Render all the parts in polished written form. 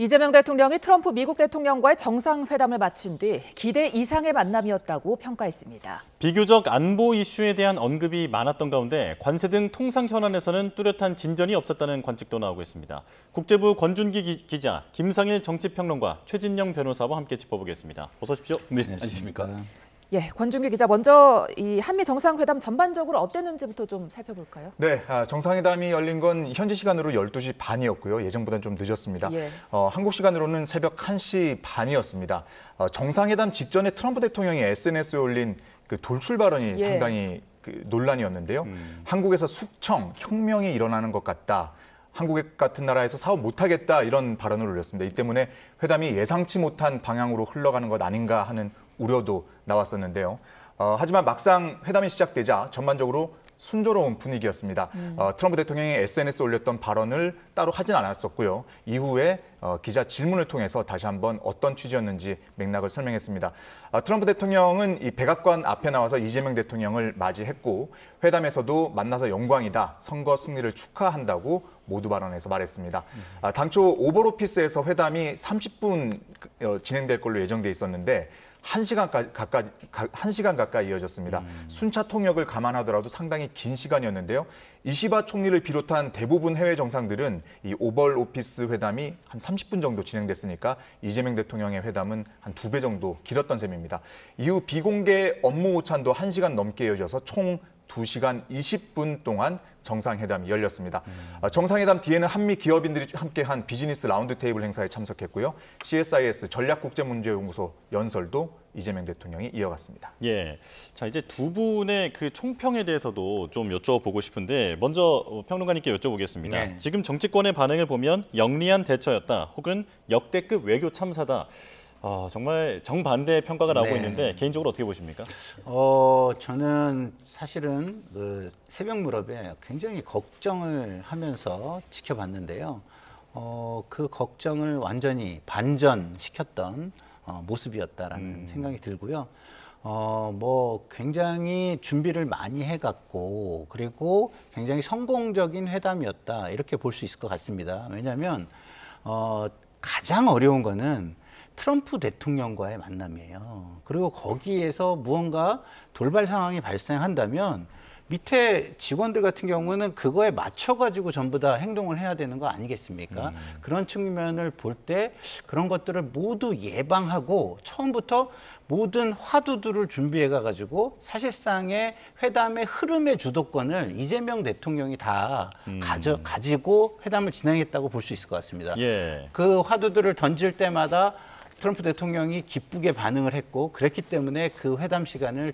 이재명 대통령이 트럼프 미국 대통령과의 정상회담을 마친 뒤 기대 이상의 만남이었다고 평가했습니다. 비교적 안보 이슈에 대한 언급이 많았던 가운데 관세 등 통상 현안에서는 뚜렷한 진전이 없었다는 관측도 나오고 있습니다. 국제부 권준기 기자, 김상일 정치평론가, 최진영 변호사와 함께 짚어보겠습니다. 어서 오십시오. 네, 안녕하십니까. 예, 권준기 기자, 먼저 이 한미 정상회담 전반적으로 어땠는지부터 좀 살펴볼까요? 네, 정상회담이 열린 건 현지 시간으로 12시 반이었고요. 예정보다는 좀 늦었습니다. 예. 한국 시간으로는 새벽 1시 반이었습니다. 정상회담 직전에 트럼프 대통령이 SNS에 올린 그 돌출 발언이 상당히 논란이었는데요. 한국에서 숙청, 혁명이 일어나는 것 같다. 한국 같은 나라에서 사업 못하겠다 이런 발언을 올렸습니다. 이 때문에 회담이 예상치 못한 방향으로 흘러가는 것 아닌가 하는 우려도 나왔었는데요. 하지만 막상 회담이 시작되자 전반적으로 순조로운 분위기였습니다. 트럼프 대통령이 SNS에 올렸던 발언을 따로 하진 않았었고요. 이후에 기자 질문을 통해서 다시 한번 어떤 취지였는지 맥락을 설명했습니다. 트럼프 대통령은 이 백악관 앞에 나와서 이재명 대통령을 맞이했고 회담에서도 만나서 영광이다, 선거 승리를 축하한다고 모두 발언해서 말했습니다. 당초 오벌오피스에서 회담이 30분 진행될 걸로 예정돼 있었는데 1시간 가까이 이어졌습니다. 순차 통역을 감안하더라도 상당히 긴 시간이었는데요. 이시바 총리를 비롯한 대부분 해외 정상들은 이 오벌 오피스 회담이 한 30분 정도 진행됐으니까 이재명 대통령의 회담은 한 2배 정도 길었던 셈입니다. 이후 비공개 업무 오찬도 1시간 넘게 이어져서 총 2시간 20분 동안 정상회담이 열렸습니다. 정상회담 뒤에는 한미 기업인들이 함께한 비즈니스 라운드 테이블 행사에 참석했고요. CSIS 전략국제문제연구소 연설도 이재명 대통령이 이어갔습니다. 예, 자 이제 두 분의 그 총평에 대해서도 좀 여쭤보고 싶은데 먼저 평론가님께 여쭤보겠습니다. 네. 지금 정치권의 반응을 보면 영리한 대처였다, 혹은 역대급 외교 참사다. 정말 정반대의 평가가 나오고 있는데 개인적으로 어떻게 보십니까? 저는 사실은 그 새벽 무렵에 굉장히 걱정을 하면서 지켜봤는데요. 그 걱정을 완전히 반전시켰던 모습이었다라는 생각이 들고요. 뭐 굉장히 준비를 많이 해갔고 그리고 굉장히 성공적인 회담이었다 이렇게 볼 수 있을 것 같습니다. 왜냐하면 가장 어려운 거는 트럼프 대통령과의 만남이에요. 그리고 거기에서 무언가 돌발 상황이 발생한다면 밑에 직원들 같은 경우는 그거에 맞춰가지고 전부 다 행동을 해야 되는 거 아니겠습니까? 그런 측면을 볼 때 그런 것들을 모두 예방하고 처음부터 모든 화두들을 준비해가지고 사실상의 회담의 흐름의 주도권을 이재명 대통령이 다 가지고 회담을 진행했다고 볼 수 있을 것 같습니다. 예. 그 화두들을 던질 때마다 트럼프 대통령이 기쁘게 반응을 했고 그랬기 때문에 그 회담 시간을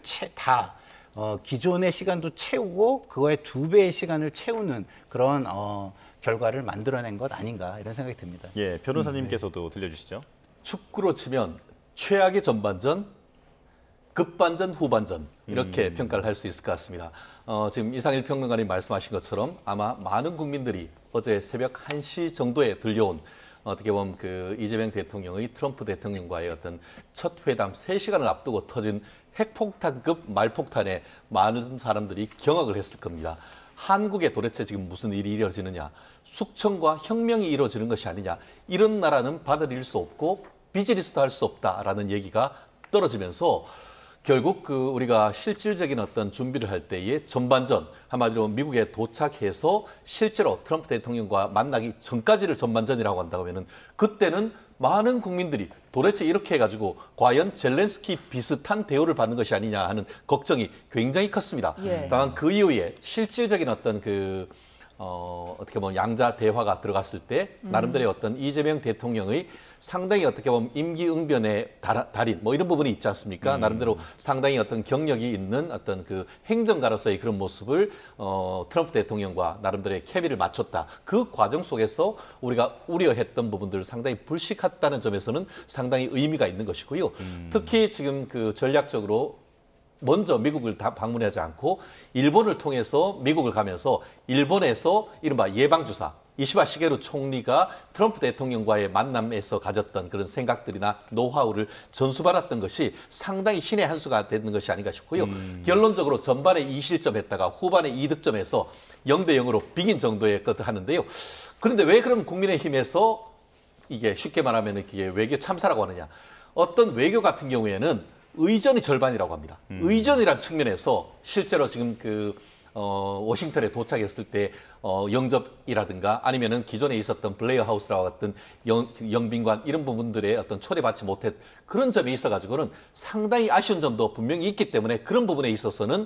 기존의 시간도 채우고 그거의 2배의 시간을 채우는 그런 결과를 만들어낸 것 아닌가 이런 생각이 듭니다. 예, 변호사님께서도 들려주시죠. 축구로 치면 최악의 전반전, 급반전, 후반전 이렇게 평가를 할 수 있을 것 같습니다. 지금 이상일 평론가님 말씀하신 것처럼 아마 많은 국민들이 어제 새벽 1시 정도에 들려온 어떻게 보면 그 이재명 대통령의 트럼프 대통령과의 어떤 첫 회담 3시간을 앞두고 터진 핵폭탄급 말폭탄에 많은 사람들이 경악을 했을 겁니다. 한국에 도대체 지금 무슨 일이 이루어지느냐, 숙청과 혁명이 이루어지는 것이 아니냐, 이런 나라는 받아들일 수 없고 비즈니스도 할 수 없다라는 얘기가 떨어지면서 결국 우리가 실질적인 어떤 준비를 할 때의 전반전, 한마디로 미국에 도착해서 실제로 트럼프 대통령과 만나기 전까지를 전반전이라고 한다고 하면은 그때는 많은 국민들이 도대체 이렇게 해가지고 과연 젤렌스키 비슷한 대우를 받는 것이 아니냐 하는 걱정이 굉장히 컸습니다. 다만 그 이후에 실질적인 어떤 어떻게 보면 양자 대화가 들어갔을 때 나름대로의 어떤 이재명 대통령의 상당히 어떻게 보면 임기응변의 달인 뭐 이런 부분이 있지 않습니까? 나름대로 상당히 어떤 경력이 있는 어떤 그 행정가로서의 그런 모습을 트럼프 대통령과 나름대로의 케미를 맞췄다. 그 과정 속에서 우리가 우려했던 부분들을 상당히 불식했다는 점에서는 상당히 의미가 있는 것이고요. 특히 지금 그 전략적으로 먼저 미국을 다 방문하지 않고 일본을 통해서 미국을 가면서 일본에서 이른바 예방주사 이시바 시게루 총리가 트럼프 대통령과의 만남에서 가졌던 그런 생각들이나 노하우를 전수받았던 것이 상당히 신의 한 수가 되는 것이 아닌가 싶고요. 결론적으로 전반에 2실점 했다가 후반에 2득점해서 0대 0으로 비긴 정도의 것을 하는데요. 그런데 왜 그럼 국민의힘에서 이게 쉽게 말하면 이게 외교 참사라고 하느냐. 어떤 외교 같은 경우에는 의전이 절반이라고 합니다. 의전이란 측면에서 실제로 지금 워싱턴에 도착했을 때 영접이라든가 아니면은 기존에 있었던 블레어 하우스라고 같은 영빈관 이런 부분들의 어떤 초대받지 못했 그런 점이 있어가지고는 상당히 아쉬운 점도 분명히 있기 때문에 그런 부분에 있어서는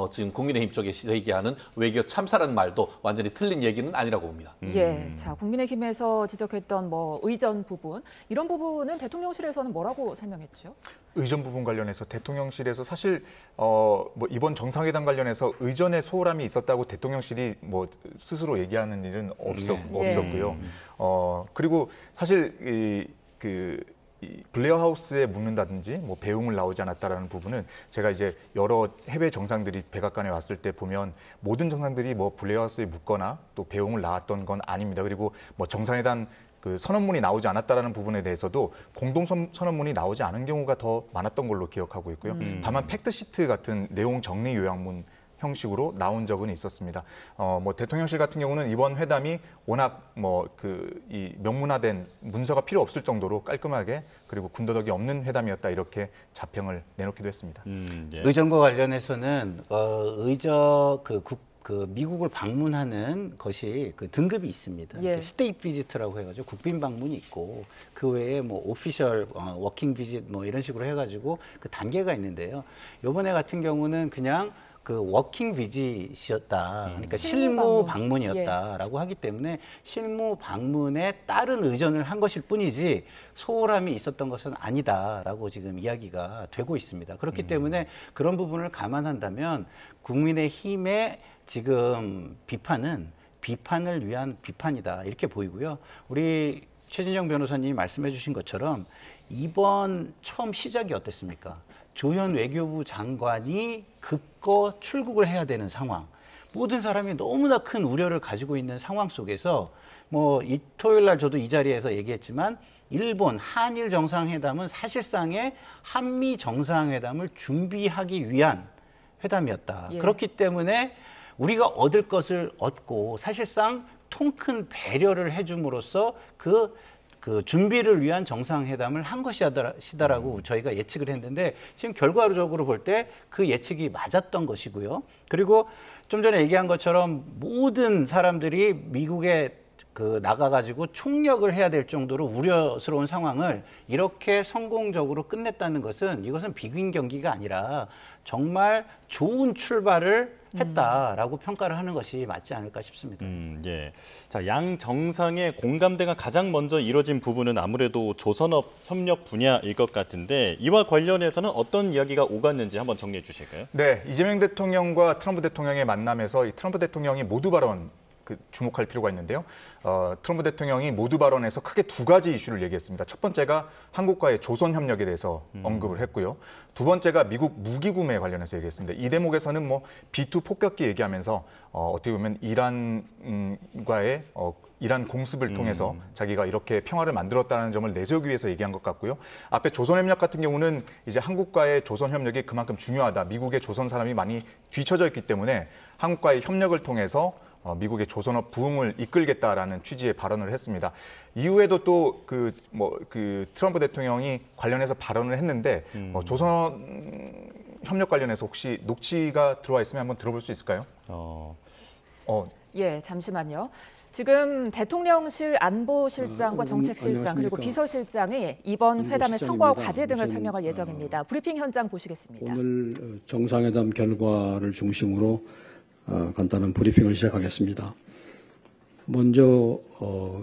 지금 국민의힘 쪽에서 얘기하는 외교 참사라는 말도 완전히 틀린 얘기는 아니라고 봅니다. 예, 자 국민의힘에서 지적했던 뭐 의전 부분 이런 부분은 대통령실에서는 뭐라고 설명했죠? 의전 부분 관련해서 대통령실에서 사실 뭐 이번 정상회담 관련해서 의전에 소홀함이 있었다고 대통령실이 뭐 스스로 얘기하는 일은 없었고요. 그리고 사실 이 블레어 하우스에 묵는다든지 뭐 배웅을 나오지 않았다라는 부분은 제가 이제 여러 해외 정상들이 백악관에 왔을 때 보면 모든 정상들이 뭐 블레어 하우스에 묵거나 또 배웅을 나왔던 건 아닙니다. 그리고 뭐 정상회담 선언문이 나오지 않았다라는 부분에 대해서도 공동 선언문이 나오지 않은 경우가 더 많았던 걸로 기억하고 있고요. 다만 팩트시트 같은 내용 정리 요약문 형식으로 나온 적은 있었습니다. 뭐 대통령실 같은 경우는 이번 회담이 워낙 이 명문화된 문서가 필요 없을 정도로 깔끔하게 그리고 군더더기 없는 회담이었다 이렇게 자평을 내놓기도 했습니다. 예. 의전과 관련해서는 미국을 방문하는 것이 등급이 있습니다. 예. 스테이트 비지트라고 해가지고 국빈 방문이 있고 그 외에 뭐 오피셜 워킹 비짓 뭐 이런 식으로 해가지고 그 단계가 있는데요. 이번에 같은 경우는 그냥 워킹 비짓이었다. 그러니까 실무 방문이었다라고 하기 때문에 실무 방문에 따른 의전을 한 것일 뿐이지 소홀함이 있었던 것은 아니다라고 지금 이야기가 되고 있습니다. 그렇기 때문에 그런 부분을 감안한다면 국민의힘의 지금 비판은 비판을 위한 비판이다 이렇게 보이고요. 우리 최진영 변호사님이 말씀해 주신 것처럼 이번 처음 시작이 어땠습니까? 조현 외교부 장관이 급거 출국을 해야 되는 상황. 모든 사람이 너무나 큰 우려를 가지고 있는 상황 속에서 이 토요일 날 저도 이 자리에서 얘기했지만 일본 한일 정상회담은 사실상의 한미 정상회담을 준비하기 위한 회담이었다. 예. 그렇기 때문에 우리가 얻을 것을 얻고 사실상 통큰 배려를 해줌으로써 그 준비를 위한 정상회담을 한 것이다라고 저희가 예측을 했는데 지금 결과적으로 볼 때 그 예측이 맞았던 것이고요. 그리고 좀 전에 얘기한 것처럼 모든 사람들이 미국에 나가가지고 총력을 해야 될 정도로 우려스러운 상황을 이렇게 성공적으로 끝냈다는 것은 이것은 비긴 경기가 아니라 정말 좋은 출발을 했다라고 평가를 하는 것이 맞지 않을까 싶습니다. 예. 자, 양 정상의 공감대가 가장 먼저 이뤄진 부분은 아무래도 조선업 협력 분야일 것 같은데 이와 관련해서는 어떤 이야기가 오갔는지 한번 정리해 주실까요? 네, 이재명 대통령과 트럼프 대통령의 만남에서 이 트럼프 대통령이 모두 발언 주목할 필요가 있는데요. 트럼프 대통령이 모두 발언에서 크게 두 가지 이슈를 얘기했습니다. 첫 번째가 한국과의 조선 협력에 대해서 언급을 했고요. 두 번째가 미국 무기 구매 관련해서 얘기했습니다. 이 대목에서는 B2 폭격기 얘기하면서 어떻게 보면 이란과의 이란 공습을 통해서 자기가 이렇게 평화를 만들었다는 점을 내세우기 위해서 얘기한 것 같고요. 앞에 조선협력 같은 경우는 이제 한국과의 조선협력이 그만큼 중요하다. 미국의 조선 사람이 많이 뒤처져 있기 때문에 한국과의 협력을 통해서 미국의 조선업 부흥을 이끌겠다라는 취지의 발언을 했습니다. 이후에도 또 트럼프 대통령이 관련해서 발언을 했는데 조선 협력 관련해서 혹시 녹취가 들어와 있으면 한번 들어볼 수 있을까요? 예, 잠시만요. 지금 대통령실 안보실장과 정책실장 그리고 비서실장이 이번 회담의 성과와 과제 등을 설명할 예정입니다. 브리핑 현장 보시겠습니다. 오늘 정상회담 결과를 중심으로 간단한 브리핑을 시작하겠습니다. 먼저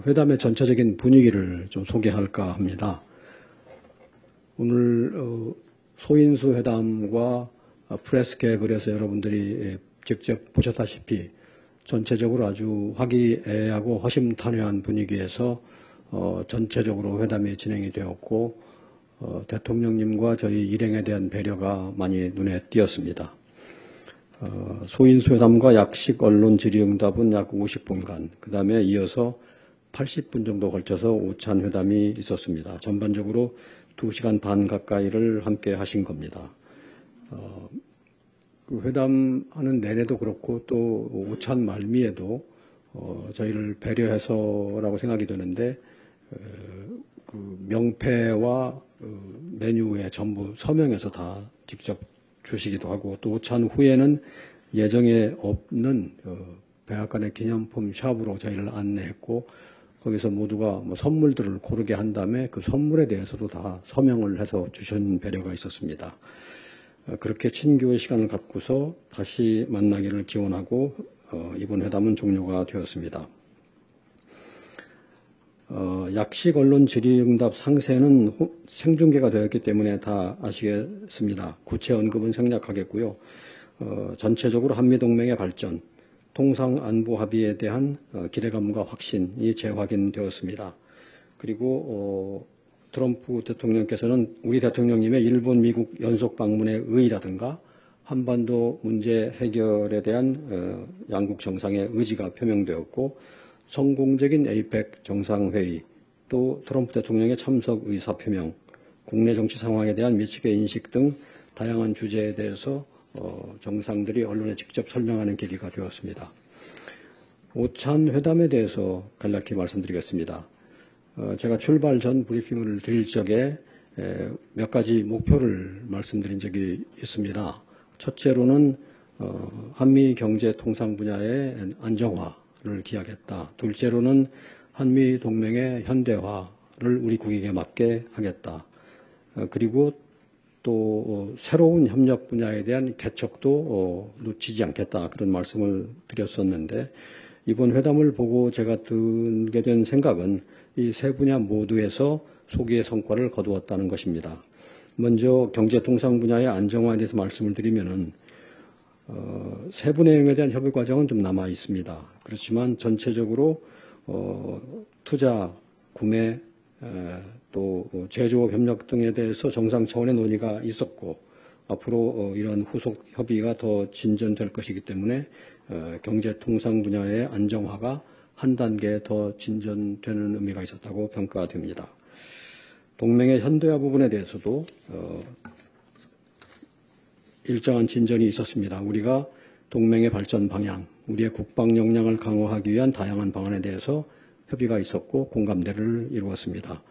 회담의 전체적인 분위기를 좀 소개할까 합니다. 오늘 소인수 회담과 프레스 개혁을 해서 여러분들이 직접 보셨다시피 전체적으로 아주 화기애애하고 허심탄회한 분위기에서 전체적으로 회담이 진행이 되었고 대통령님과 저희 일행에 대한 배려가 많이 눈에 띄었습니다. 소인수 회담과 약식 언론 질의응답은 약 50분간, 그 다음에 이어서 80분 정도 걸쳐서 오찬 회담이 있었습니다. 전반적으로 2시간 반 가까이를 함께 하신 겁니다. 그 회담하는 내내도 그렇고 또 오찬 말미에도 저희를 배려해서라고 생각이 드는데 그 명패와 메뉴에 전부 서명해서 다 직접 주시기도 하고, 또 오찬 후에는 예정에 없는 백악관의 기념품 샵으로 저희를 안내했고, 거기서 모두가 뭐 선물들을 고르게 한 다음에 그 선물에 대해서도 다 서명을 해서 주신 배려가 있었습니다. 그렇게 친교의 시간을 갖고서 다시 만나기를 기원하고 이번 회담은 종료가 되었습니다. 약식 언론 질의응답 상세는 생중계가 되었기 때문에 다 아시겠습니다. 구체 언급은 생략하겠고요. 전체적으로 한미동맹의 발전, 통상안보 합의에 대한 기대감과 확신이 재확인되었습니다. 그리고 트럼프 대통령께서는 우리 대통령님의 일본, 미국 연속 방문의 의의라든가 한반도 문제 해결에 대한 양국 정상의 의지가 표명되었고, 성공적인 에이펙 정상회의, 또 트럼프 대통령의 참석 의사 표명, 국내 정치 상황에 대한 미측의 인식 등 다양한 주제에 대해서 정상들이 언론에 직접 설명하는 계기가 되었습니다. 오찬 회담에 대해서 간략히 말씀드리겠습니다. 제가 출발 전 브리핑을 드릴 적에 몇 가지 목표를 말씀드린 적이 있습니다. 첫째로는 한미 경제 통상 분야의 안정화를 기하겠다. 둘째로는 한미 동맹의 현대화를 우리 국익에 맞게 하겠다. 그리고 또 새로운 협력 분야에 대한 개척도 놓치지 않겠다, 그런 말씀을 드렸었는데, 이번 회담을 보고 제가 들게 된 생각은 이 세 분야 모두에서 소기의 성과를 거두었다는 것입니다. 먼저 경제통상 분야의 안정화에 대해서 말씀을 드리면은 세부 내용에 대한 협의 과정은 좀 남아 있습니다. 그렇지만 전체적으로 투자, 구매, 또 제조업 협력 등에 대해서 정상 차원의 논의가 있었고, 앞으로 이런 후속 협의가 더 진전될 것이기 때문에 경제통상 분야의 안정화가 한 단계 더 진전되는 의미가 있었다고 평가됩니다. 동맹의 현대화 부분에 대해서도 일정한 진전이 있었습니다. 우리가 동맹의 발전 방향, 우리의 국방 역량을 강화하기 위한 다양한 방안에 대해서 협의가 있었고 공감대를 이루었습니다.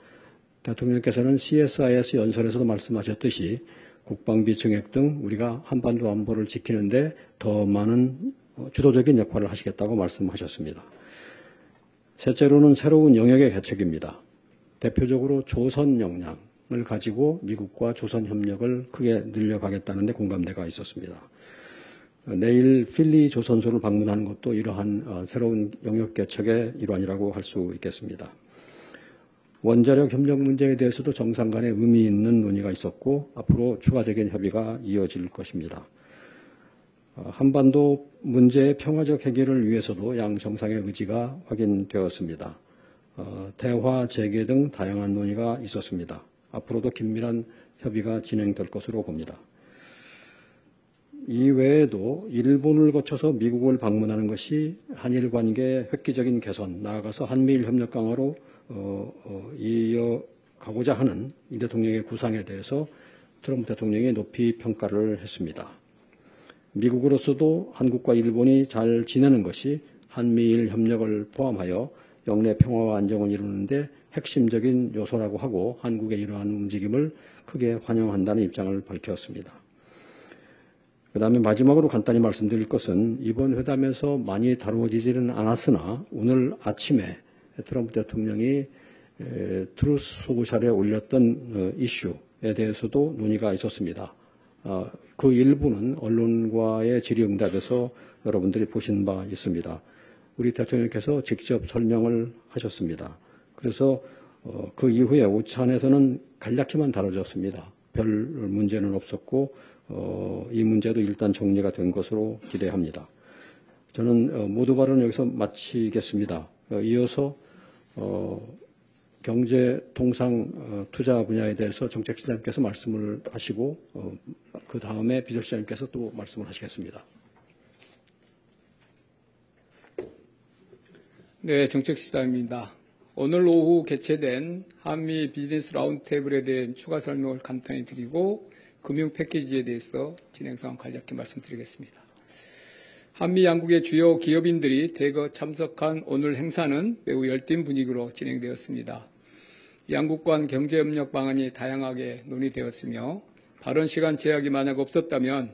대통령께서는 CSIS 연설에서도 말씀하셨듯이 국방비 증액 등 우리가 한반도 안보를 지키는데 더 많은 주도적인 역할을 하시겠다고 말씀하셨습니다. 셋째로는 새로운 영역의 개척입니다. 대표적으로 조선 역량을 가지고 미국과 조선 협력을 크게 늘려가겠다는 데 공감대가 있었습니다. 내일 필리 조선소를 방문하는 것도 이러한 새로운 영역 개척의 일환이라고 할 수 있겠습니다. 원자력 협력 문제에 대해서도 정상 간에 의미 있는 논의가 있었고, 앞으로 추가적인 협의가 이어질 것입니다. 한반도 문제의 평화적 해결을 위해서도 양 정상의 의지가 확인되었습니다. 대화, 재개 등 다양한 논의가 있었습니다. 앞으로도 긴밀한 협의가 진행될 것으로 봅니다. 이외에도 일본을 거쳐서 미국을 방문하는 것이 한일 관계의 획기적인 개선, 나아가서 한미일 협력 강화로 이어가고자 하는 이 대통령의 구상에 대해서 트럼프 대통령이 높이 평가를 했습니다. 미국으로서도 한국과 일본이 잘 지내는 것이 한미일 협력을 포함하여 영내 평화와 안정을 이루는데 핵심적인 요소라고 하고, 한국의 이러한 움직임을 크게 환영한다는 입장을 밝혔습니다. 그다음에 마지막으로 간단히 말씀드릴 것은, 이번 회담에서 많이 다루어지지는 않았으나 오늘 아침에 트럼프 대통령이 트루스 소셜에 올렸던 이슈에 대해서도 논의가 있었습니다. 그 일부는 언론과의 질의응답에서 여러분들이 보신 바 있습니다. 우리 대통령께서 직접 설명을 하셨습니다. 그래서 그 이후에 오찬에서는 간략히만 다뤄졌습니다. 별 문제는 없었고 이 문제도 일단 정리가 된 것으로 기대합니다. 저는 모두 발언을 여기서 마치겠습니다. 이어서 경제 통상 투자 분야에 대해서 정책실장님께서 말씀을 하시고 그 다음에 비서실장님께서 또 말씀을 하시겠습니다. 네, 정책실장입니다. 오늘 오후 개최된 한미 비즈니스 라운드테이블에 대한 추가 설명을 간단히 드리고 금융 패키지에 대해서 진행 상황 간략히 말씀드리겠습니다. 한미 양국의 주요 기업인들이 대거 참석한 오늘 행사는 매우 열띤 분위기로 진행되었습니다. 양국 간 경제협력 방안이 다양하게 논의되었으며 발언 시간 제약이 만약 없었다면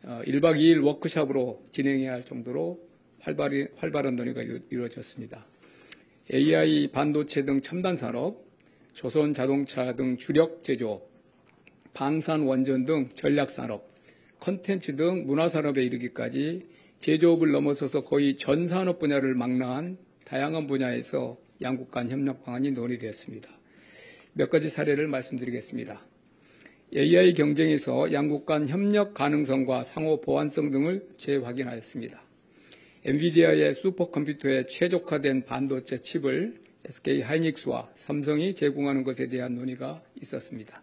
1박 2일 워크숍으로 진행해야 할 정도로 활발한 논의가 이루어졌습니다. AI, 반도체 등 첨단 산업, 조선 자동차 등 주력 제조, 방산 원전 등 전략 산업, 콘텐츠 등 문화 산업에 이르기까지 제조업을 넘어서서 거의 전 산업 분야를 망라한 다양한 분야에서 양국 간 협력 방안이 논의되었습니다. 몇 가지 사례를 말씀드리겠습니다. AI 경쟁에서 양국 간 협력 가능성과 상호 보완성 등을 재확인하였습니다. 엔비디아의 슈퍼컴퓨터에 최적화된 반도체 칩을 SK 하이닉스와 삼성이 제공하는 것에 대한 논의가 있었습니다.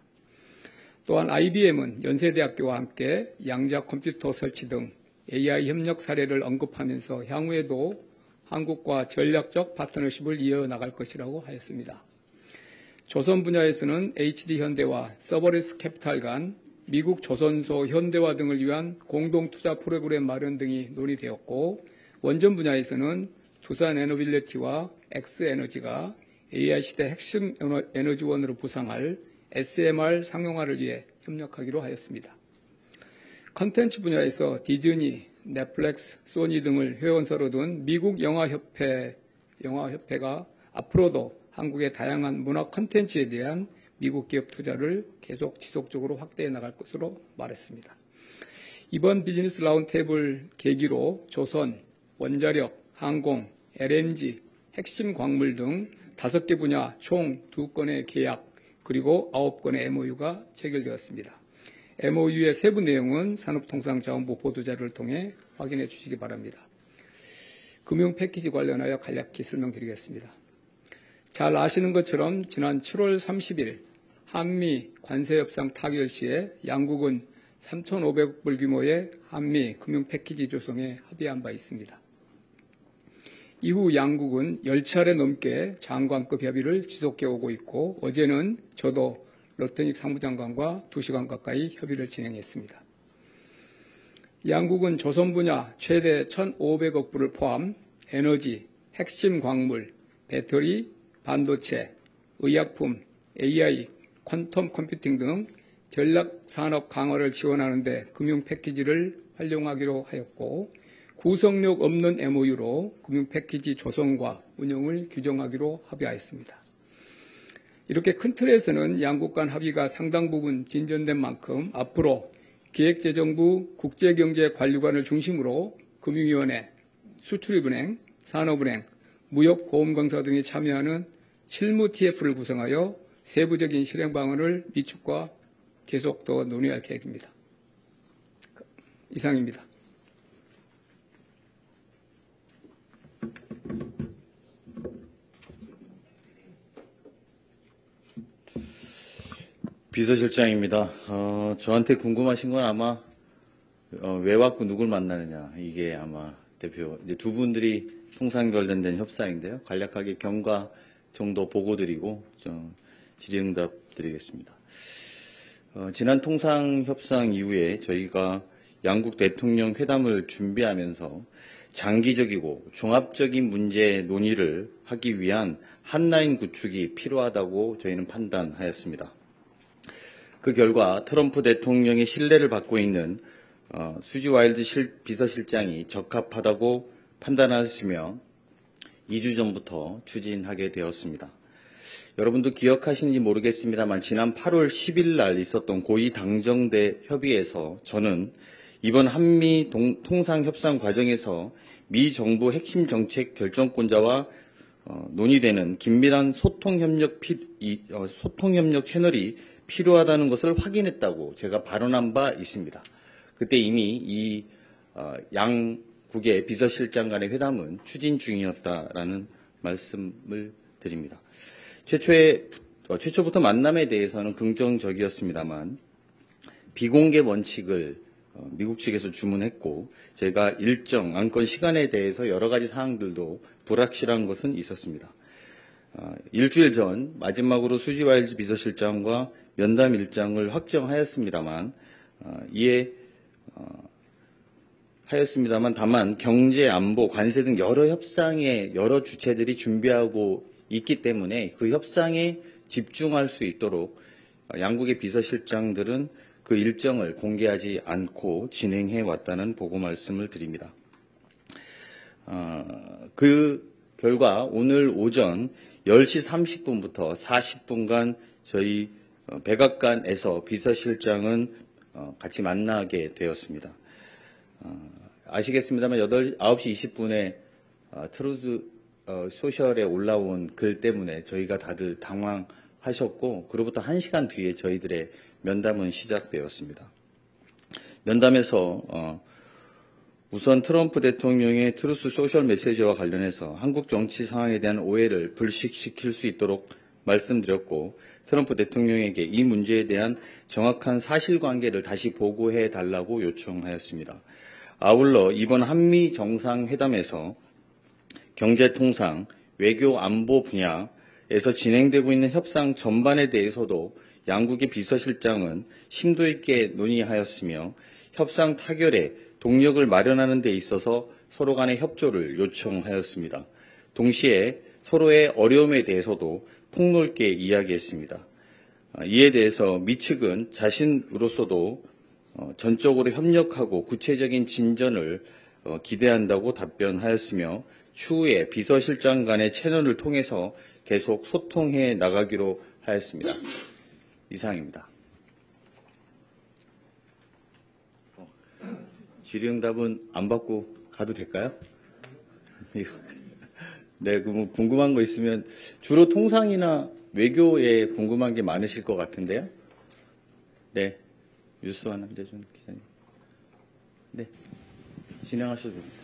또한 IBM은 연세대학교와 함께 양자 컴퓨터 설치 등 AI 협력 사례를 언급하면서 향후에도 한국과 전략적 파트너십을 이어나갈 것이라고 하였습니다. 조선 분야에서는 HD현대와 서버리스 캐피탈 간 미국 조선소 현대화 등을 위한 공동투자 프로그램 마련 등이 논의되었고, 원전 분야에서는 두산 에너빌리티와 X에너지가 AI 시대 핵심 에너지원으로 부상할 SMR 상용화를 위해 협력하기로 하였습니다. 컨텐츠 분야에서 디즈니, 넷플릭스, 소니 등을 회원사로 둔 미국 영화협회가 앞으로도 한국의 다양한 문화 컨텐츠에 대한 미국 기업 투자를 계속 지속적으로 확대해 나갈 것으로 말했습니다. 이번 비즈니스 라운드테이블 계기로 조선, 원자력, 항공, LNG, 핵심 광물 등 5개 분야 총 2건의 계약 그리고 9건의 MOU가 체결되었습니다. MOU의 세부 내용은 산업통상자원부 보도자료를 통해 확인해 주시기 바랍니다. 금융 패키지 관련하여 간략히 설명드리겠습니다. 잘 아시는 것처럼 지난 7월 30일 한미 관세협상 타결 시에 양국은 3,500억 불 규모의 한미 금융 패키지 조성에 합의한 바 있습니다. 이후 양국은 10차례 넘게 장관급 협의를 지속해 오고 있고, 어제는 저도 러트닉 상무장관과 2시간 가까이 협의를 진행했습니다. 양국은 조선 분야 최대 1,500억 불을 포함 에너지, 핵심 광물, 배터리, 반도체, 의약품, AI, 퀀텀 컴퓨팅 등 전략 산업 강화를 지원하는 데 금융 패키지를 활용하기로 하였고, 구속력 없는 MOU로 금융 패키지 조성과 운영을 규정하기로 합의하였습니다. 이렇게 큰 틀에서는 양국 간 합의가 상당 부분 진전된 만큼 앞으로 기획재정부 국제경제관리관을 중심으로 금융위원회, 수출입은행, 산업은행, 무역보험공사 등이 참여하는 실무 TF를 구성하여 세부적인 실행 방안을 미축과 계속 더 논의할 계획입니다. 이상입니다. 비서실장입니다. 저한테 궁금하신 건 아마 왜 왔고 누굴 만나느냐, 이게 아마 대표 이제 두 분들이 통상 관련된 협상인데요. 간략하게 경과 정도 보고 드리고 질의응답 드리겠습니다. 지난 통상 협상 이후에 저희가 양국 대통령 회담을 준비하면서 장기적이고 종합적인 문제 논의를 하기 위한 한라인 구축이 필요하다고 저희는 판단하였습니다. 그 결과 트럼프 대통령의 신뢰를 받고 있는 수지 와일드 비서실장이 적합하다고 판단하였으며 2주 전부터 추진하게 되었습니다. 여러분도 기억하시는지 모르겠습니다만 지난 8월 10일 날 있었던 고위 당정대 협의에서 저는 이번 한미 통상협상 과정에서 미 정부 핵심 정책 결정권자와 논의되는 긴밀한 소통협력 채널이 필요하다는 것을 확인했다고 제가 발언한 바 있습니다. 그때 이미 이 양국의 비서실장 간의 회담은 추진 중이었다라는 말씀을 드립니다. 최초부터 만남에 대해서는 긍정적이었습니다만 비공개 원칙을 미국 측에서 주문했고 제가 일정 안건 시간에 대해서 여러 가지 사항들도 불확실한 것은 있었습니다. 일주일 전 마지막으로 수지 와일드 비서실장과 면담 일정을 확정하였습니다만 다만 경제, 안보, 관세 등 여러 협상의 여러 주체들이 준비하고 있기 때문에 그 협상에 집중할 수 있도록 양국의 비서실장들은 그 일정을 공개하지 않고 진행해 왔다는 보고 말씀을 드립니다. 그 결과 오늘 오전 10시 30분부터 40분간 저희 백악관에서 비서실장은 같이 만나게 되었습니다. 아시겠습니다만 9시 20분에 트루드 소셜에 올라온 글 때문에 저희가 다들 당황하셨고 그로부터 1시간 뒤에 저희들의 면담은 시작되었습니다. 면담에서 우선 트럼프 대통령의 트루스 소셜 메시지와 관련해서 한국 정치 상황에 대한 오해를 불식시킬 수 있도록 말씀드렸고 트럼프 대통령에게 이 문제에 대한 정확한 사실관계를 다시 보고해 달라고 요청하였습니다. 아울러 이번 한미 정상회담에서 경제통상, 외교 안보 분야에서 진행되고 있는 협상 전반에 대해서도 양국의 비서실장은 심도 있게 논의하였으며 협상 타결에 동력을 마련하는 데 있어서 서로 간의 협조를 요청하였습니다. 동시에 서로의 어려움에 대해서도 폭넓게 이야기했습니다. 이에 대해서 미 측은 자신으로서도 전적으로 협력하고 구체적인 진전을 기대한다고 답변하였으며 추후에 비서실장 간의 채널을 통해서 계속 소통해 나가기로 하였습니다. 이상입니다. 질의응답은 안 받고 가도 될까요? 네, 궁금한 거 있으면 주로 통상이나 외교에 궁금한 게 많으실 것 같은데요. 네, 유수환 한재준 기자님. 네, 진행하셔도 됩니다.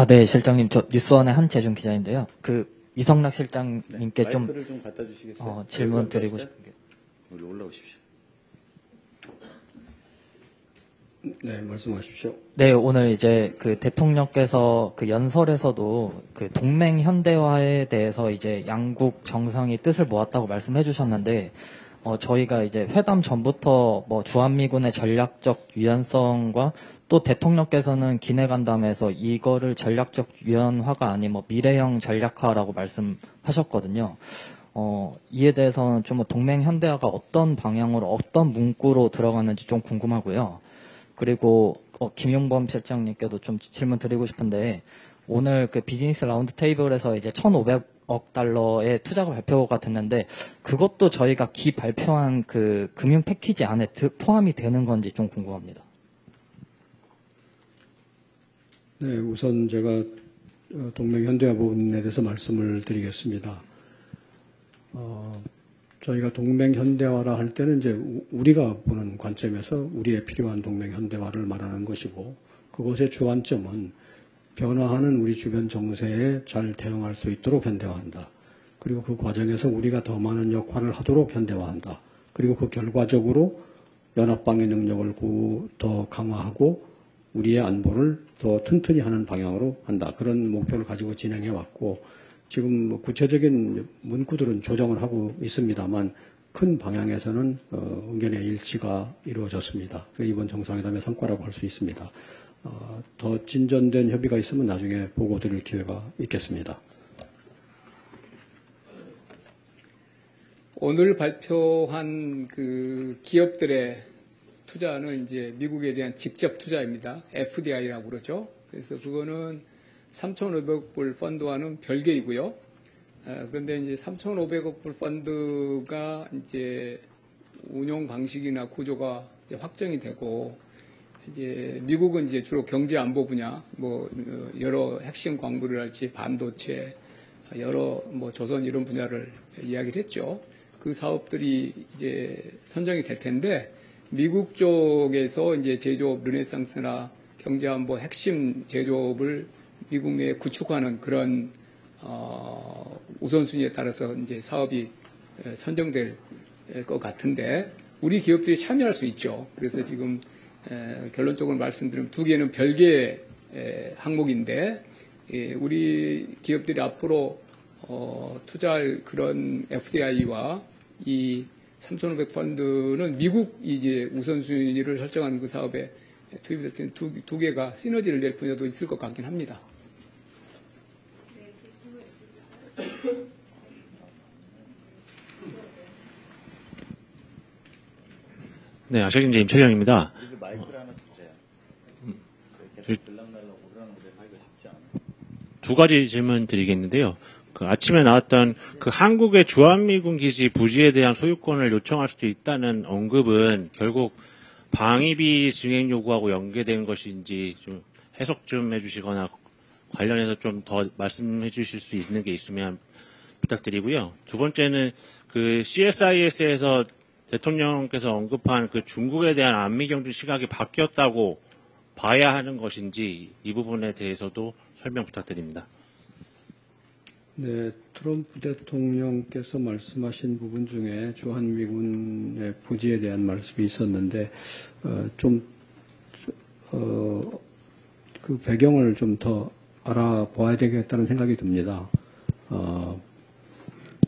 네, 실장님, 저 뉴스원의 한재준 기자인데요. 이성락 실장님께 네, 마이크를 좀 갖다 주시겠어요? 질문 드리고 싶은데. 여기 올라오십시오. 네, 말씀하십시오. 네, 오늘 이제 대통령께서 연설에서도 동맹 현대화에 대해서 이제 양국 정상이 뜻을 모았다고 말씀해 주셨는데, 저희가 이제 회담 전부터 주한미군의 전략적 유연성과 또 대통령께서는 기내간담회에서 이거를 전략적 유연화가 아닌 미래형 전략화라고 말씀하셨거든요. 이에 대해서는 좀 동맹 현대화가 어떤 방향으로 어떤 문구로 들어가는지 좀 궁금하고요. 그리고 김용범 실장님께도 좀 질문 드리고 싶은데 오늘 비즈니스 라운드 테이블에서 이제 1,500억 달러의 투자가 발표가 됐는데 그것도 저희가 발표한 금융 패키지 안에 포함이 되는 건지 좀 궁금합니다. 네, 우선 제가 동맹 현대화 부분에 대해서 말씀을 드리겠습니다. 저희가 동맹 현대화라 할 때는 이제 우리가 보는 관점에서 우리의 필요한 동맹 현대화를 말하는 것이고 그것의 주안점은 변화하는 우리 주변 정세에 잘 대응할 수 있도록 현대화한다. 그리고 그 과정에서 우리가 더 많은 역할을 하도록 현대화한다. 그리고 그 결과적으로 연합방위 능력을 더 강화하고 우리의 안보를 더 튼튼히 하는 방향으로 한다. 그런 목표를 가지고 진행해 왔고 지금 구체적인 문구들은 조정을 하고 있습니다만 큰 방향에서는 의견의 일치가 이루어졌습니다. 이번 정상회담의 성과라고 할 수 있습니다. 더 진전된 협의가 있으면 나중에 보고 드릴 기회가 있겠습니다. 오늘 발표한 기업들의 투자는 이제 미국에 대한 직접 투자입니다. FDI라고 그러죠. 그래서 그거는 3,500억 불 펀드와는 별개이고요. 그런데 이제 3,500억 불 펀드가 이제 운용 방식이나 구조가 확정이 되고 이제 미국은 이제 주로 경제 안보 분야, 여러 핵심 광물을 할지 반도체, 여러 조선 이런 분야를 이야기를 했죠. 그 사업들이 이제 선정이 될 텐데 미국 쪽에서 이제 제조업 르네상스나 경제 안보 핵심 제조업을 미국 내에 구축하는 그런 우선순위에 따라서 이제 사업이 선정될 것 같은데 우리 기업들이 참여할 수 있죠. 그래서 지금 결론적으로 말씀드리면 두 개는 별개의 항목인데 우리 기업들이 앞으로 투자할 그런 FDI와 이 3,500 펀드는 미국 이제 우선순위를 설정하는 그 사업에 투입될 때는 두 개가 시너지를 낼 분야도 있을 것 같긴 합니다. 네, 아시아경제 임철영입니다. 두 가지 질문 드리겠는데요. 그 아침에 나왔던 그 한국의 주한미군 기지 부지에 대한 소유권을 요청할 수도 있다는 언급은 결국 방위비 증액 요구하고 연계된 것인지 좀 해석 좀 해주시거나 관련해서 좀 더 말씀해 주실 수 있는 게 있으면 부탁드리고요. 두 번째는 그 CSIS에서 대통령께서 언급한 그 중국에 대한 안미경중 시각이 바뀌었다고 봐야 하는 것인지 이 부분에 대해서도 설명 부탁드립니다. 네, 트럼프 대통령께서 말씀하신 부분 중에 주한미군의 부지에 대한 말씀이 있었는데 그 배경을 좀 더 알아봐야 되겠다는 생각이 듭니다.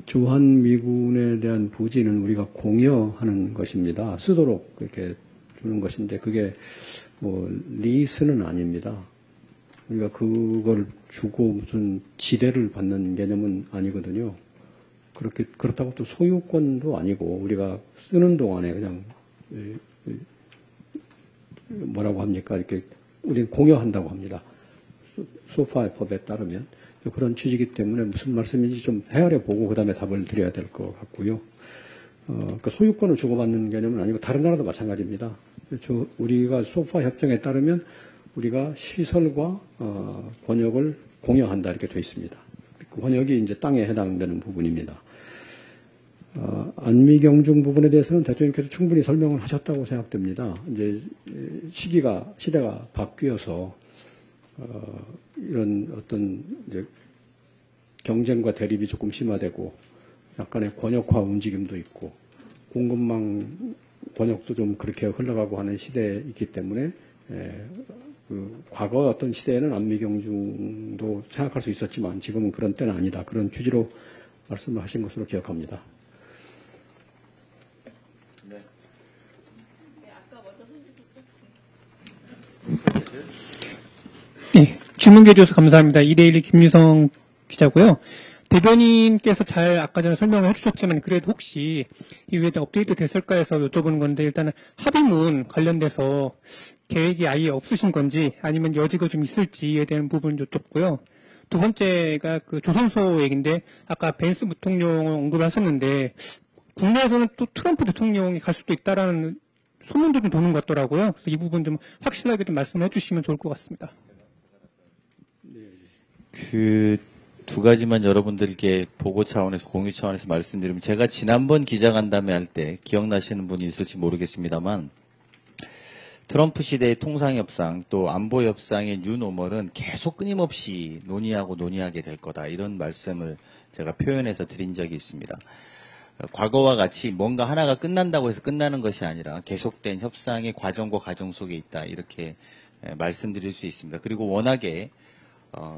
주한미군에 대한 부지는 우리가 공여하는 것입니다. 쓰도록 이렇게 주는 것인데 그게 뭐 리스는 아닙니다. 우리가 그걸 주고 무슨 지대를 받는 개념은 아니거든요. 그렇다고 또 소유권도 아니고 우리가 쓰는 동안에 그냥 뭐라고 합니까? 이렇게 우리는 공여한다고 합니다. 소파의 법에 따르면 그런 취지이기 때문에 무슨 말씀인지 좀 헤아려 보고 그다음에 답을 드려야 될 것 같고요. 그 소유권을 주고받는 개념은 아니고 다른 나라도 마찬가지입니다. 우리가 소파 협정에 따르면 우리가 시설과 권역을 공여한다 이렇게 되어 있습니다. 그 권역이 이제 땅에 해당되는 부분입니다. 안미경중 부분에 대해서는 대통령께서 충분히 설명을 하셨다고 생각됩니다. 이제 시대가 바뀌어서 이런 어떤 이제 경쟁과 대립이 조금 심화되고 약간의 권역화 움직임도 있고 공급망 권역도 좀 그렇게 흘러가고 하는 시대이기 때문에 그 과거 어떤 시대에는 안미경중도 생각할 수 있었지만 지금은 그런 때는 아니다. 그런 취지로 말씀을 하신 것으로 기억합니다. 네, 질문해 주셔서 감사합니다. 이데일리 김유성 기자고요. 대변인께서 잘 아까 전에 설명을 해주셨지만 그래도 혹시 이후에 업데이트 됐을까 해서 여쭤보는 건데 일단은 합의문 관련돼서 계획이 아예 없으신 건지 아니면 여지가 좀 있을지에 대한 부분 여쭙고요. 두 번째가 그 조선소 얘기인데 아까 벤스 부통령을 언급을 하셨는데 국내에서는 또 트럼프 대통령이 갈 수도 있다라는 소문도 좀 도는 것 같더라고요. 그래서 이 부분 좀 확실하게 좀 말씀해 주시면 좋을 것 같습니다. 그 두 가지만 여러분들께 보고 차원에서 공유 차원에서 말씀드리면 제가 지난번 기자간담회 할 때 기억나시는 분이 있을지 모르겠습니다만 트럼프 시대의 통상협상 또 안보협상의 뉴 노멀은 계속 끊임없이 논의하게 될 거다 이런 말씀을 제가 표현해서 드린 적이 있습니다. 과거와 같이 뭔가 하나가 끝난다고 해서 끝나는 것이 아니라 계속된 협상의 과정과 과정 속에 있다 이렇게 말씀드릴 수 있습니다. 그리고 워낙에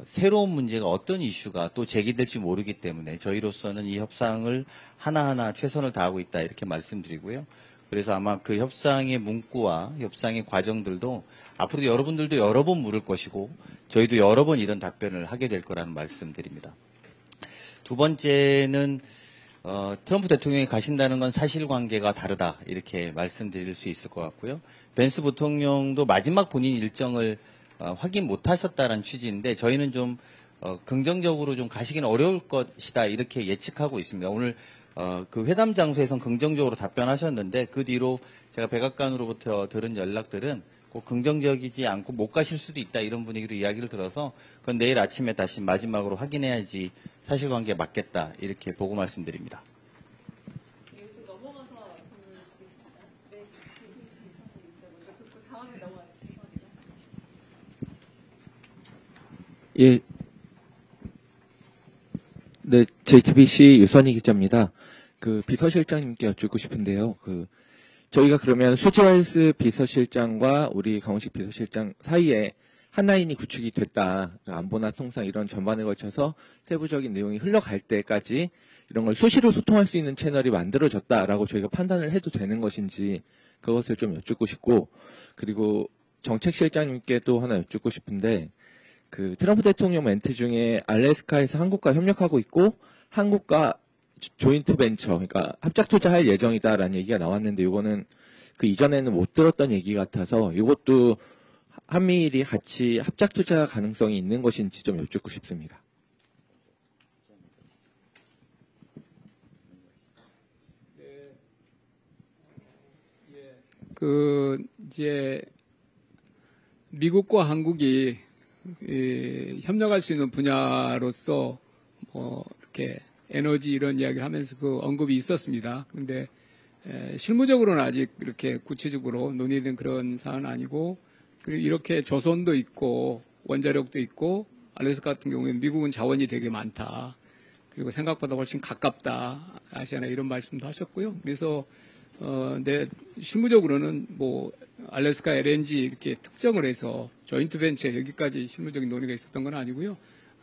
새로운 문제가 어떤 이슈가 또 제기될지 모르기 때문에 저희로서는 이 협상을 하나하나 최선을 다하고 있다 이렇게 말씀드리고요. 그래서 아마 그 협상의 문구와 협상의 과정들도 앞으로 여러분들도 여러 번 물을 것이고 저희도 여러 번 이런 답변을 하게 될 거라는 말씀드립니다. 두 번째는 트럼프 대통령이 가신다는 건 사실관계가 다르다 이렇게 말씀드릴 수 있을 것 같고요. 벤스 부통령도 마지막 본인 일정을 확인 못하셨다는 취지인데 저희는 좀 긍정적으로 좀 가시기는 어려울 것이다 이렇게 예측하고 있습니다. 오늘 그 회담 장소에선 긍정적으로 답변하셨는데 그 뒤로 제가 백악관으로부터 들은 연락들은 꼭 긍정적이지 않고 못 가실 수도 있다 이런 분위기로 이야기를 들어서 그건 내일 아침에 다시 마지막으로 확인해야지 사실관계에 맞겠다 이렇게 보고 말씀드립니다. 예, 네, JTBC 유선희 기자입니다. 그 비서실장님께 여쭙고 싶은데요. 저희가 그러면 수지왈스 비서실장과 우리 강훈식 비서실장 사이에 한 라인이 구축이 됐다. 안보나 통상 이런 전반에 걸쳐서 세부적인 내용이 흘러갈 때까지 이런 걸 수시로 소통할 수 있는 채널이 만들어졌다라고 저희가 판단을 해도 되는 것인지 그것을 좀 여쭙고 싶고, 그리고 정책실장님께 또 하나 여쭙고 싶은데, 그 트럼프 대통령 멘트 중에 알래스카에서 한국과 협력하고 있고 한국과 조인트 벤처, 그러니까 합작 투자할 예정이다라는 얘기가 나왔는데, 이거는 그 이전에는 못 들었던 얘기 같아서 이것도 한미일이 같이 합작 투자 가능성이 있는 것인지 좀 여쭙고 싶습니다. 이제 미국과 한국이 협력할 수 있는 분야로서 뭐 이렇게 에너지 이런 이야기를 하면서 그 언급이 있었습니다. 그런데 실무적으로는 아직 이렇게 구체적으로 논의된 그런 사안은 아니고, 그리고 이렇게 조선도 있고 원자력도 있고 알래스카 같은 경우에는 미국은 자원이 되게 많다. 그리고 생각보다 훨씬 가깝다. 아시아나 이런 말씀도 하셨고요. 그래서 근데 실무적으로는 뭐 알래스카 LNG 이렇게 특정을 해서 조인트 벤처 여기까지 실무적인 논의가 있었던 건 아니고요.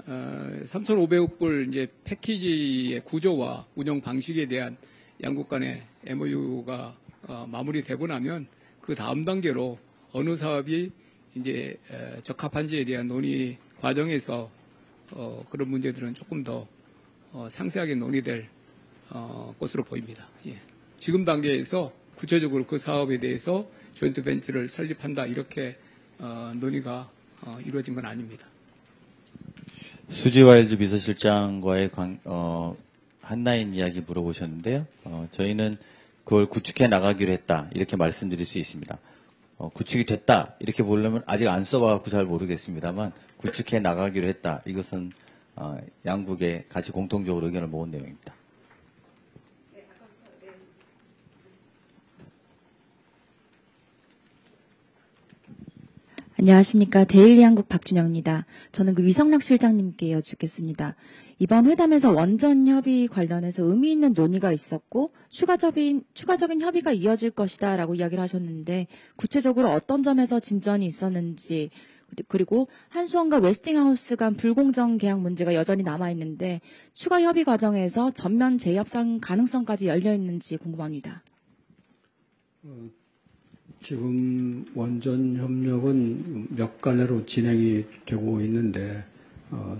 3,500억 불 이제 패키지의 구조와 운영 방식에 대한 양국 간의 MOU가 마무리되고 나면 그 다음 단계로 어느 사업이 이제 적합한지에 대한 논의 과정에서 그런 문제들은 조금 더 상세하게 논의될 것으로 보입니다. 예. 지금 단계에서 구체적으로 그 사업에 대해서 조인트 벤처를 설립한다 이렇게 논의가 이루어진 건 아닙니다. 수지와일드 비서실장과의 한라인 이야기 물어보셨는데요. 저희는 그걸 구축해 나가기로 했다 이렇게 말씀드릴 수 있습니다. 구축이 됐다 이렇게 보려면 아직 안 써봐갖고 잘 모르겠습니다만 구축해 나가기로 했다. 이것은 양국에 같이 공통적으로 의견을 모은 내용입니다. 안녕하십니까. 데일리 한국 박준영입니다. 저는 그 위성락 실장님께 여쭙겠습니다. 이번 회담에서 원전 협의 관련해서 의미 있는 논의가 있었고 추가적인 협의가 이어질 것이다라고 이야기를 하셨는데 구체적으로 어떤 점에서 진전이 있었는지, 그리고 한수원과 웨스팅하우스 간 불공정 계약 문제가 여전히 남아있는데 추가 협의 과정에서 전면 재협상 가능성까지 열려 있는지 궁금합니다. 지금 원전 협력은 몇 갈래로 진행이 되고 있는데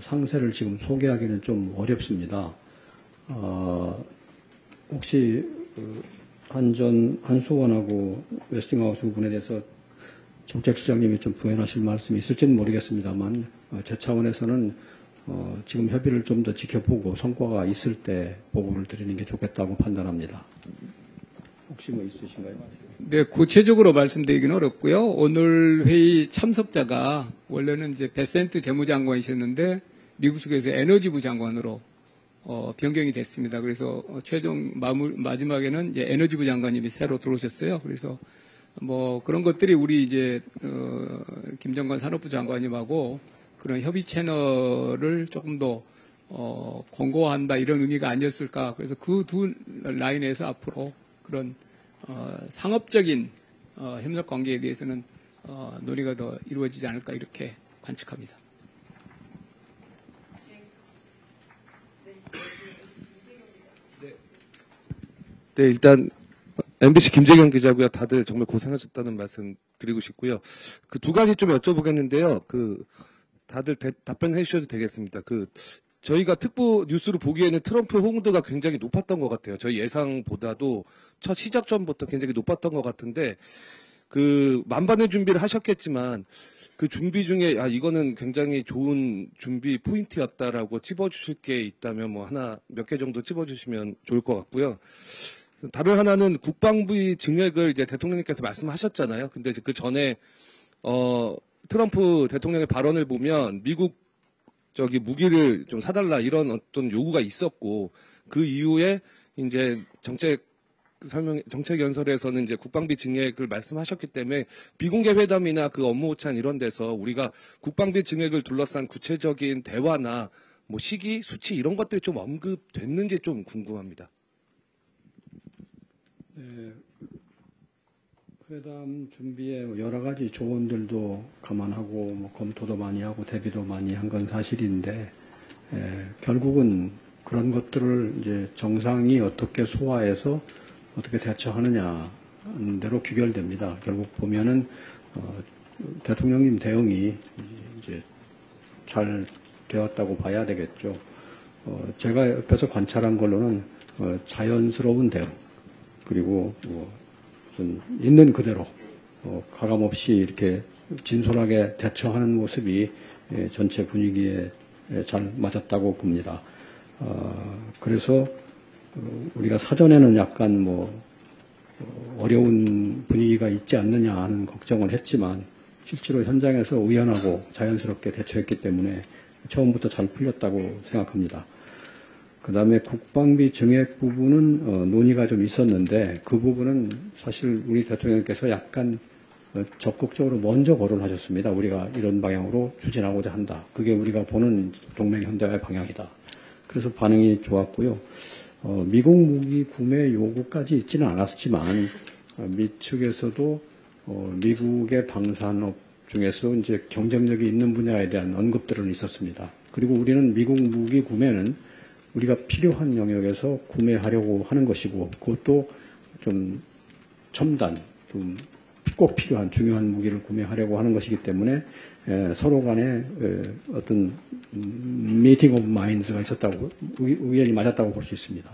상세를 지금 소개하기는 좀 어렵습니다. 혹시 한수원하고 웨스팅하우스 부분에 대해서 정책실장님이 좀 부연하실 말씀이 있을지는 모르겠습니다만 제 차원에서는 지금 협의를 좀 더 지켜보고 성과가 있을 때 보고를 드리는 게 좋겠다고 판단합니다. 혹시 뭐 있으신가요? 네, 구체적으로 말씀드리기는 어렵고요. 오늘 회의 참석자가 원래는 이제 베센트 재무장관이셨는데 미국 측에서 에너지부 장관으로 변경이 됐습니다. 그래서 최종 마지막에는 이제 에너지부 장관님이 새로 들어오셨어요. 그래서 뭐 그런 것들이 우리 이제 김정관 산업부 장관님하고 그런 협의 채널을 조금 더 공고한다 이런 의미가 아니었을까. 그래서 그 두 라인에서 앞으로 그런 상업적인 협력 관계에 대해서는 논의가 더 이루어지지 않을까 이렇게 관측합니다. 네, 일단 MBC 김재경 기자고요. 다들 정말 고생하셨다는 말씀 드리고 싶고요. 그 두 가지 좀 여쭤보겠는데요. 다들 답변해 주셔도 되겠습니다. 저희가 특보 뉴스로 보기에는 트럼프 홍도가 굉장히 높았던 것 같아요. 저희 예상보다도 첫 시작 전부터 굉장히 높았던 것 같은데, 만반의 준비를 하셨겠지만, 그 준비 중에, 이거는 굉장히 좋은 준비 포인트였다라고 찝어주실 게 있다면, 몇 개 정도 찝어주시면 좋을 것 같고요. 다른 하나는 국방비 증액을 이제 대통령님께서 말씀하셨잖아요. 근데 그 전에, 트럼프 대통령의 발언을 보면, 미국 무기를 좀 사달라 이런 어떤 요구가 있었고, 그 이후에 이제 정책 연설에서는 이제 국방비 증액을 말씀하셨기 때문에 비공개 회담이나 그 업무 오찬 이런 데서 우리가 국방비 증액을 둘러싼 구체적인 대화나 시기, 수치 이런 것들이 좀 언급됐는지 좀 궁금합니다. 네, 회담 준비에 여러 가지 조언들도 감안하고 검토도 많이 하고 대비도 많이 한 건 사실인데, 결국은 그런 것들을 이제 정상이 어떻게 소화해서 어떻게 대처하느냐 대로 귀결됩니다. 결국 보면은 대통령님 대응이 이제 잘 되었다고 봐야 되겠죠. 제가 옆에서 관찰한 걸로는 자연스러운 대응, 그리고 좀 있는 그대로 가감없이 이렇게 진솔하게 대처하는 모습이 전체 분위기에 잘 맞았다고 봅니다. 그래서 우리가 사전에는 약간 어려운 분위기가 있지 않느냐 하는 걱정을 했지만 실제로 현장에서 의연하고 자연스럽게 대처했기 때문에 처음부터 잘 풀렸다고 생각합니다. 그 다음에 국방비 증액 부분은 논의가 좀 있었는데 그 부분은 사실 우리 대통령께서 약간 적극적으로 먼저 거론하셨습니다. 우리가 이런 방향으로 추진하고자 한다. 그게 우리가 보는 동맹 현대화의 방향이다. 그래서 반응이 좋았고요. 미국 무기 구매 요구까지 있지는 않았지만 미 측에서도 미국의 방산업 중에서 이제 경쟁력이 있는 분야에 대한 언급들은 있었습니다. 그리고 우리는 미국 무기 구매는 우리가 필요한 영역에서 구매하려고 하는 것이고 그것도 좀 첨단, 좀 꼭 필요한 중요한 무기를 구매하려고 하는 것이기 때문에 서로 간에 어떤 미팅 오브 마인드가 있었다고 의견이 맞았다고 볼 수 있습니다.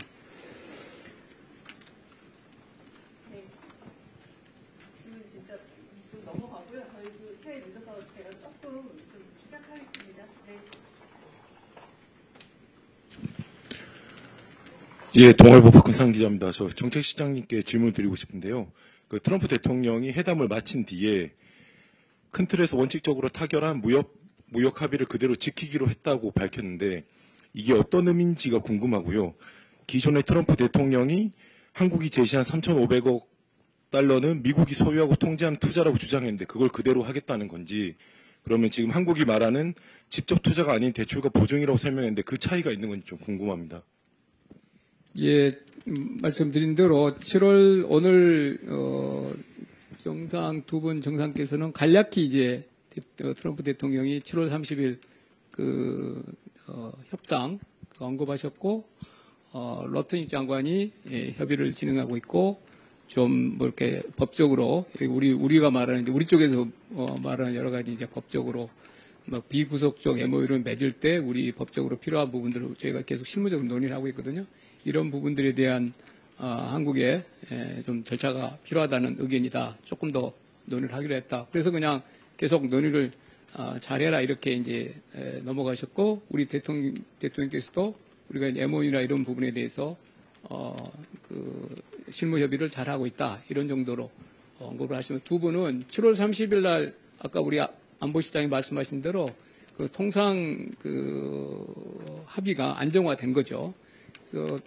예, 동아일보 박근상 기자입니다. 저 정책시장님께 질문 드리고 싶은데요. 그 트럼프 대통령이 회담을 마친 뒤에 큰 틀에서 원칙적으로 타결한 무역 합의를 그대로 지키기로 했다고 밝혔는데 이게 어떤 의미인지가 궁금하고요. 기존의 트럼프 대통령이 한국이 제시한 3,500억 달러는 미국이 소유하고 통제한 투자라고 주장했는데 그걸 그대로 하겠다는 건지 그러면 지금 한국이 말하는 직접 투자가 아닌 대출과 보증이라고 설명했는데 그 차이가 있는 건지 좀 궁금합니다. 예, 말씀드린 대로 7월 오늘 정상 두 분 정상께서는 간략히 이제 트럼프 대통령이 7월 30일 협상 언급하셨고 러튼이 장관이 협의를 진행하고 있고 좀 이렇게 법적으로 우리가 말하는 이제 우리 쪽에서 말하는 여러 가지 이제 법적으로 비구속적 MOU를 맺을 때 우리 법적으로 필요한 부분들을 저희가 계속 실무적으로 논의를 하고 있거든요. 이런 부분들에 대한 한국의 좀 절차가 필요하다는 의견이다. 조금 더 논의를 하기로 했다. 그래서 그냥 계속 논의를 잘해라 이렇게 이제 넘어가셨고 우리 대통령께서도 우리가 MOU나 이런 부분에 대해서 실무 협의를 잘 하고 있다. 이런 정도로 언급을 하시면 두 분은 7월 30일 날 아까 우리 안보실장이 말씀하신 대로 그 통상 합의가 안정화된 거죠. 그래서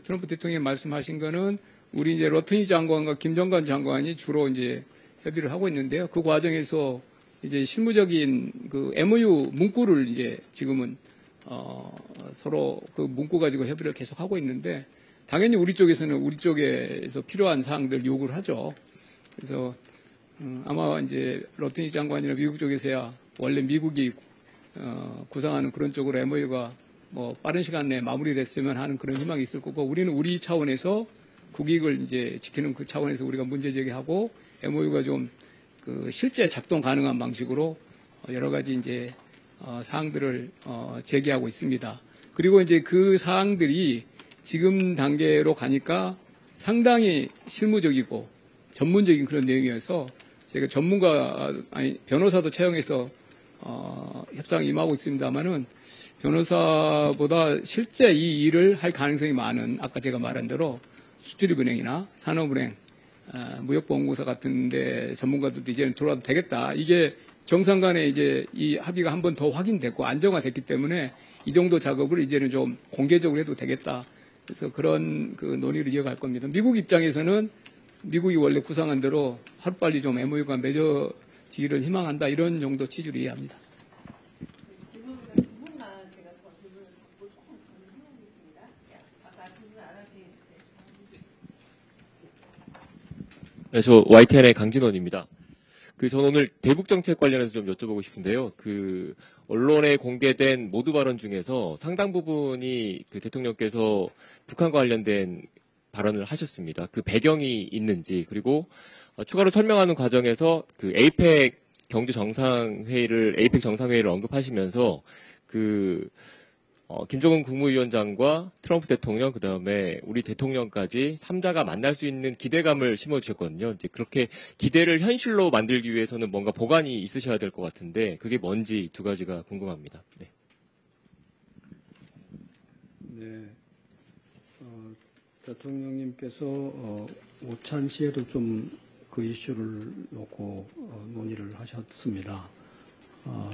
트럼프 대통령이 말씀하신 거는 우리 이제 러튼이 장관과 김정관 장관이 주로 이제 협의를 하고 있는데요. 그 과정에서 이제 실무적인 그 MOU 문구를 이제 지금은 서로 그 문구 가지고 협의를 계속 하고 있는데 당연히 우리 쪽에서는 우리 쪽에서 필요한 사항들 요구를 하죠. 그래서 아마 이제 러튼이 장관이나 미국 쪽에서야 원래 미국이 구상하는 그런 쪽으로 MOU가 빠른 시간 내에 마무리됐으면 하는 그런 희망이 있을 거고 우리는 우리 차원에서 국익을 이제 지키는 그 차원에서 우리가 문제 제기하고 MOU가 좀 실제 작동 가능한 방식으로 여러 가지 이제 사항들을 제기하고 있습니다. 그리고 이제 그 사항들이 지금 단계로 가니까 상당히 실무적이고 전문적인 그런 내용이어서 제가 변호사도 채용해서 협상에 임하고 있습니다만은 변호사보다 실제 이 일을 할 가능성이 많은 아까 제가 말한 대로 수출입은행이나 산업은행, 무역보험공사 같은 데 전문가들도 이제는 들어와도 되겠다. 이게 정상 간에 이제 이 합의가 한 번 더 확인됐고 안정화됐기 때문에 이 정도 작업을 이제는 좀 공개적으로 해도 되겠다. 그래서 그런 논의를 이어갈 겁니다. 미국 입장에서는 미국이 원래 구상한 대로 하루빨리 좀 MOU가 맺어지기를 희망한다. 이런 정도 취지로 이해합니다. 네, 저 YTN의 강진원입니다. 저는 오늘 대북 정책 관련해서 좀 여쭤보고 싶은데요. 언론에 공개된 모두 발언 중에서 상당 부분이 대통령께서 북한과 관련된 발언을 하셨습니다. 그 배경이 있는지 그리고 추가로 설명하는 과정에서 APEC 정상회의를 언급하시면서 김정은 국무위원장과 트럼프 대통령, 그 다음에 우리 대통령까지 3자가 만날 수 있는 기대감을 심어주셨거든요. 이제 그렇게 기대를 현실로 만들기 위해서는 뭔가 보관이 있으셔야 될 것 같은데, 그게 뭔지 두 가지가 궁금합니다. 네. 네. 대통령님께서 오찬시에도 좀 그 이슈를 놓고 논의를 하셨습니다.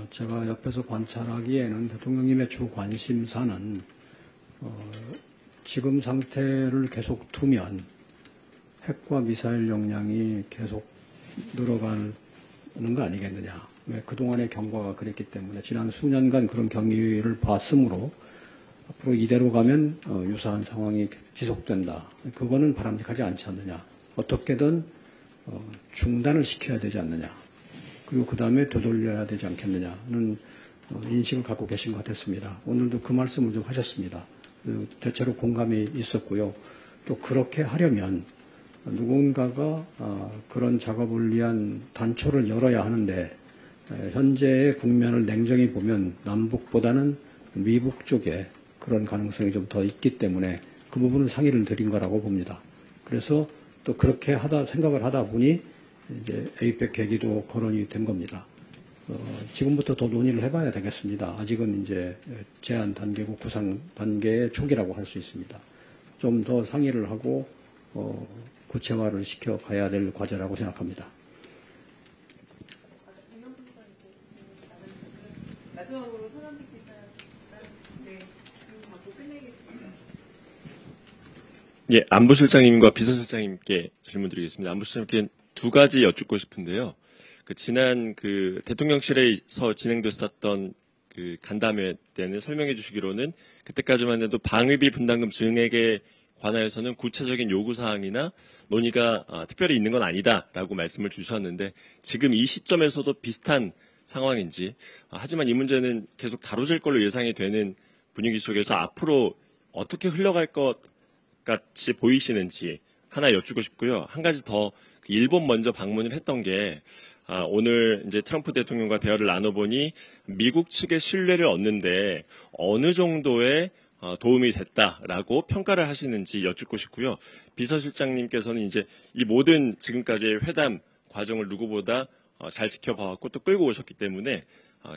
제가 옆에서 관찰하기에는 대통령님의 주 관심사는 지금 상태를 계속 두면 핵과 미사일 역량이 계속 늘어가는 거 아니겠느냐. 왜 그동안의 경과가 그랬기 때문에 지난 수년간 그런 경위를 봤으므로 앞으로 이대로 가면 유사한 상황이 지속된다. 그거는 바람직하지 않지 않느냐. 어떻게든 중단을 시켜야 되지 않느냐. 그리고 그 다음에 되돌려야 되지 않겠느냐는 인식을 갖고 계신 것 같았습니다. 오늘도 그 말씀을 좀 하셨습니다. 대체로 공감이 있었고요. 또 그렇게 하려면 누군가가 그런 작업을 위한 단초를 열어야 하는데 현재의 국면을 냉정히 보면 남북보다는 미북 쪽에 그런 가능성이 좀 더 있기 때문에 그 부분을 상의를 드린 거라고 봅니다. 그래서 또 그렇게 생각을 하다 보니 이제 에이펙 계기도 거론이 된 겁니다. 지금부터 더 논의를 해봐야 되겠습니다. 아직은 이제 제안 단계고 구상 단계의 초기라고 할 수 있습니다. 좀 더 상의를 하고 구체화를 시켜 가야 될 과제라고 생각합니다. 마지막으로 손한빛 기자 받고 끝내겠습니다. 예, 안보실장님과 비서실장님께 질문드리겠습니다. 안보실장님께 두 가지 여쭙고 싶은데요. 지난 대통령실에서 진행됐었던 간담회 때는 설명해 주시기로는 그때까지만 해도 방위비 분담금 증액에 관하여서는 구체적인 요구사항이나 논의가 특별히 있는 건 아니다라고 말씀을 주셨는데 지금 이 시점에서도 비슷한 상황인지, 하지만 이 문제는 계속 다뤄질 걸로 예상이 되는 분위기 속에서 앞으로 어떻게 흘러갈 것 같이 보이시는지 하나 여쭙고 싶고요. 한 가지 더 일본 먼저 방문을 했던 게 오늘 이제 트럼프 대통령과 대화를 나눠보니 미국 측의 신뢰를 얻는데 어느 정도의 도움이 됐다라고 평가를 하시는지 여쭙고 싶고요. 비서실장님께서는 이제 이 모든 지금까지의 회담 과정을 누구보다 잘 지켜봐왔고 또 끌고 오셨기 때문에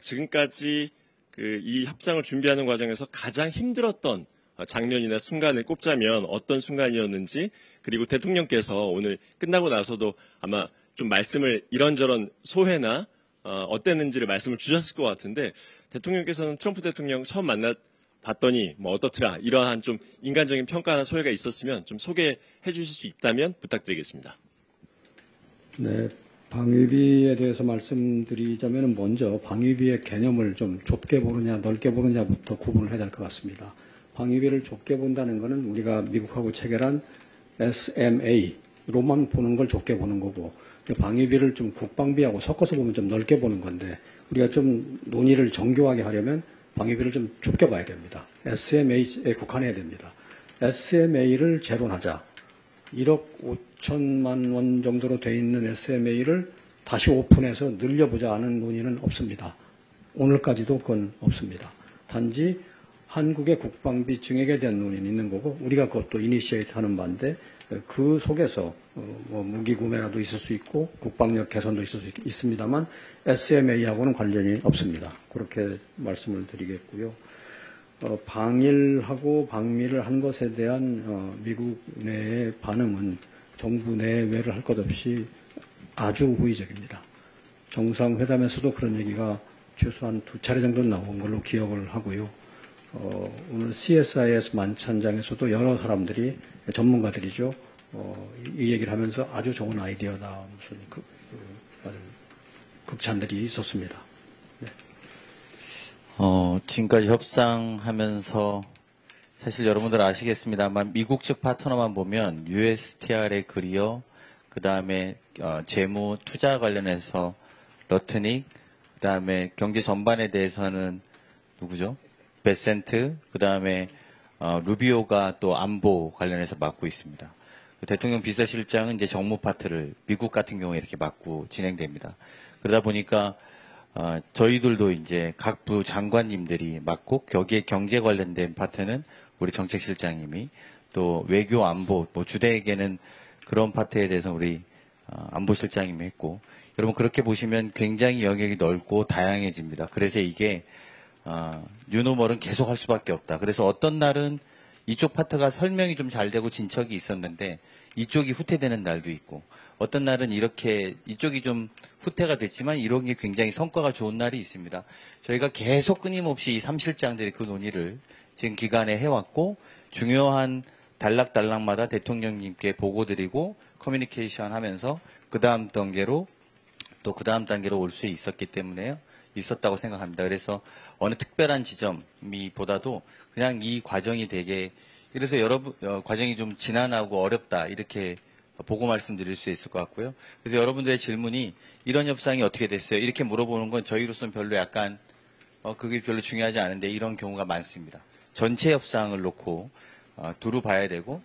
지금까지 이 협상을 준비하는 과정에서 가장 힘들었던 장면이나 순간을 꼽자면 어떤 순간이었는지, 그리고 대통령께서 오늘 끝나고 나서도 아마 좀 말씀을 이런저런 소회나 어땠는지를 말씀을 주셨을 것 같은데, 대통령께서는 트럼프 대통령 처음 만나봤더니 뭐 어떻더라, 이러한 좀 인간적인 평가나 소회가 있었으면 좀 소개해 주실 수 있다면 부탁드리겠습니다. 네, 방위비에 대해서 말씀드리자면 먼저 방위비의 개념을 좀 좁게 보느냐 넓게 보느냐부터 구분을 해야 될 것 같습니다. 방위비를 좁게 본다는 것은 우리가 미국하고 체결한 SMA로만 보는 걸 좁게 보는 거고, 방위비를 좀 국방비하고 섞어서 보면 좀 넓게 보는 건데, 우리가 좀 논의를 정교하게 하려면 방위비를 좀 좁게 봐야 됩니다. SMA에 국한해야 됩니다. SMA를 재론하자. 1억 5천만 원 정도로 돼 있는 SMA를 다시 오픈해서 늘려보자 하는 논의는 없습니다. 오늘까지도 그건 없습니다. 단지 한국의 국방비 증액에 대한 논의는 있는 거고, 우리가 그것도 이니시에이트 하는 바인데, 그 속에서 뭐 무기 구매라도 있을 수 있고 국방력 개선도 있을 수 있습니다만 SMA하고는 관련이 없습니다. 그렇게 말씀을 드리겠고요. 방일하고 방미를 한 것에 대한 미국 내의 반응은 정부 내외를 할 것 없이 아주 호의적입니다. 정상회담에서도 그런 얘기가 최소한 2차례 정도 나온 걸로 기억을 하고요. 오늘 CSIS 만찬장에서도 여러 사람들이, 전문가들이죠, 이 얘기를 하면서 아주 좋은 아이디어다, 무슨 극찬들이 있었습니다. 네. 지금까지 협상하면서 사실 여러분들 아시겠습니다만 미국 측 파트너만 보면 USTR의 그리어, 그 다음에 재무 투자 관련해서 러트닉, 그 다음에 경제 전반에 대해서는 누구죠? 베센트, 그 다음에 루비오가 또 안보 관련해서 맡고 있습니다. 대통령 비서실장은 이제 정무 파트를 미국 같은 경우에 이렇게 맡고 진행됩니다. 그러다 보니까 저희들도 이제 각 부 장관님들이 맡고 여기에 경제 관련된 파트는 우리 정책실장님이 또 외교 안보 뭐 주대에게는 그런 파트에 대해서 우리 안보실장님이 했고 여러분 그렇게 보시면 굉장히 영역이 넓고 다양해집니다. 그래서 이게 뉴노멀은 계속 할 수밖에 없다. 그래서 어떤 날은 이쪽 파트가 설명이 좀 잘 되고 진척이 있었는데 이쪽이 후퇴되는 날도 있고 어떤 날은 이렇게 이쪽이 좀 후퇴가 됐지만 이런 게 굉장히 성과가 좋은 날이 있습니다. 저희가 계속 끊임없이 이 3실장들이 그 논의를 지금 기간에 해왔고 중요한 단락마다 대통령님께 보고드리고 커뮤니케이션 하면서 그 다음 단계로 또 그 다음 단계로 올 수 있었기 때문에 있었다고 생각합니다. 그래서 어느 특별한 지점이 보다도 그냥 이 과정이 되게 그래서 여러분 과정이 좀 지난하고 어렵다 이렇게 보고 말씀드릴 수 있을 것 같고요. 그래서 여러분들의 질문이 이런 협상이 어떻게 됐어요? 이렇게 물어보는 건 저희로서는 별로 약간 그게 별로 중요하지 않은데 이런 경우가 많습니다. 전체 협상을 놓고 두루 봐야 되고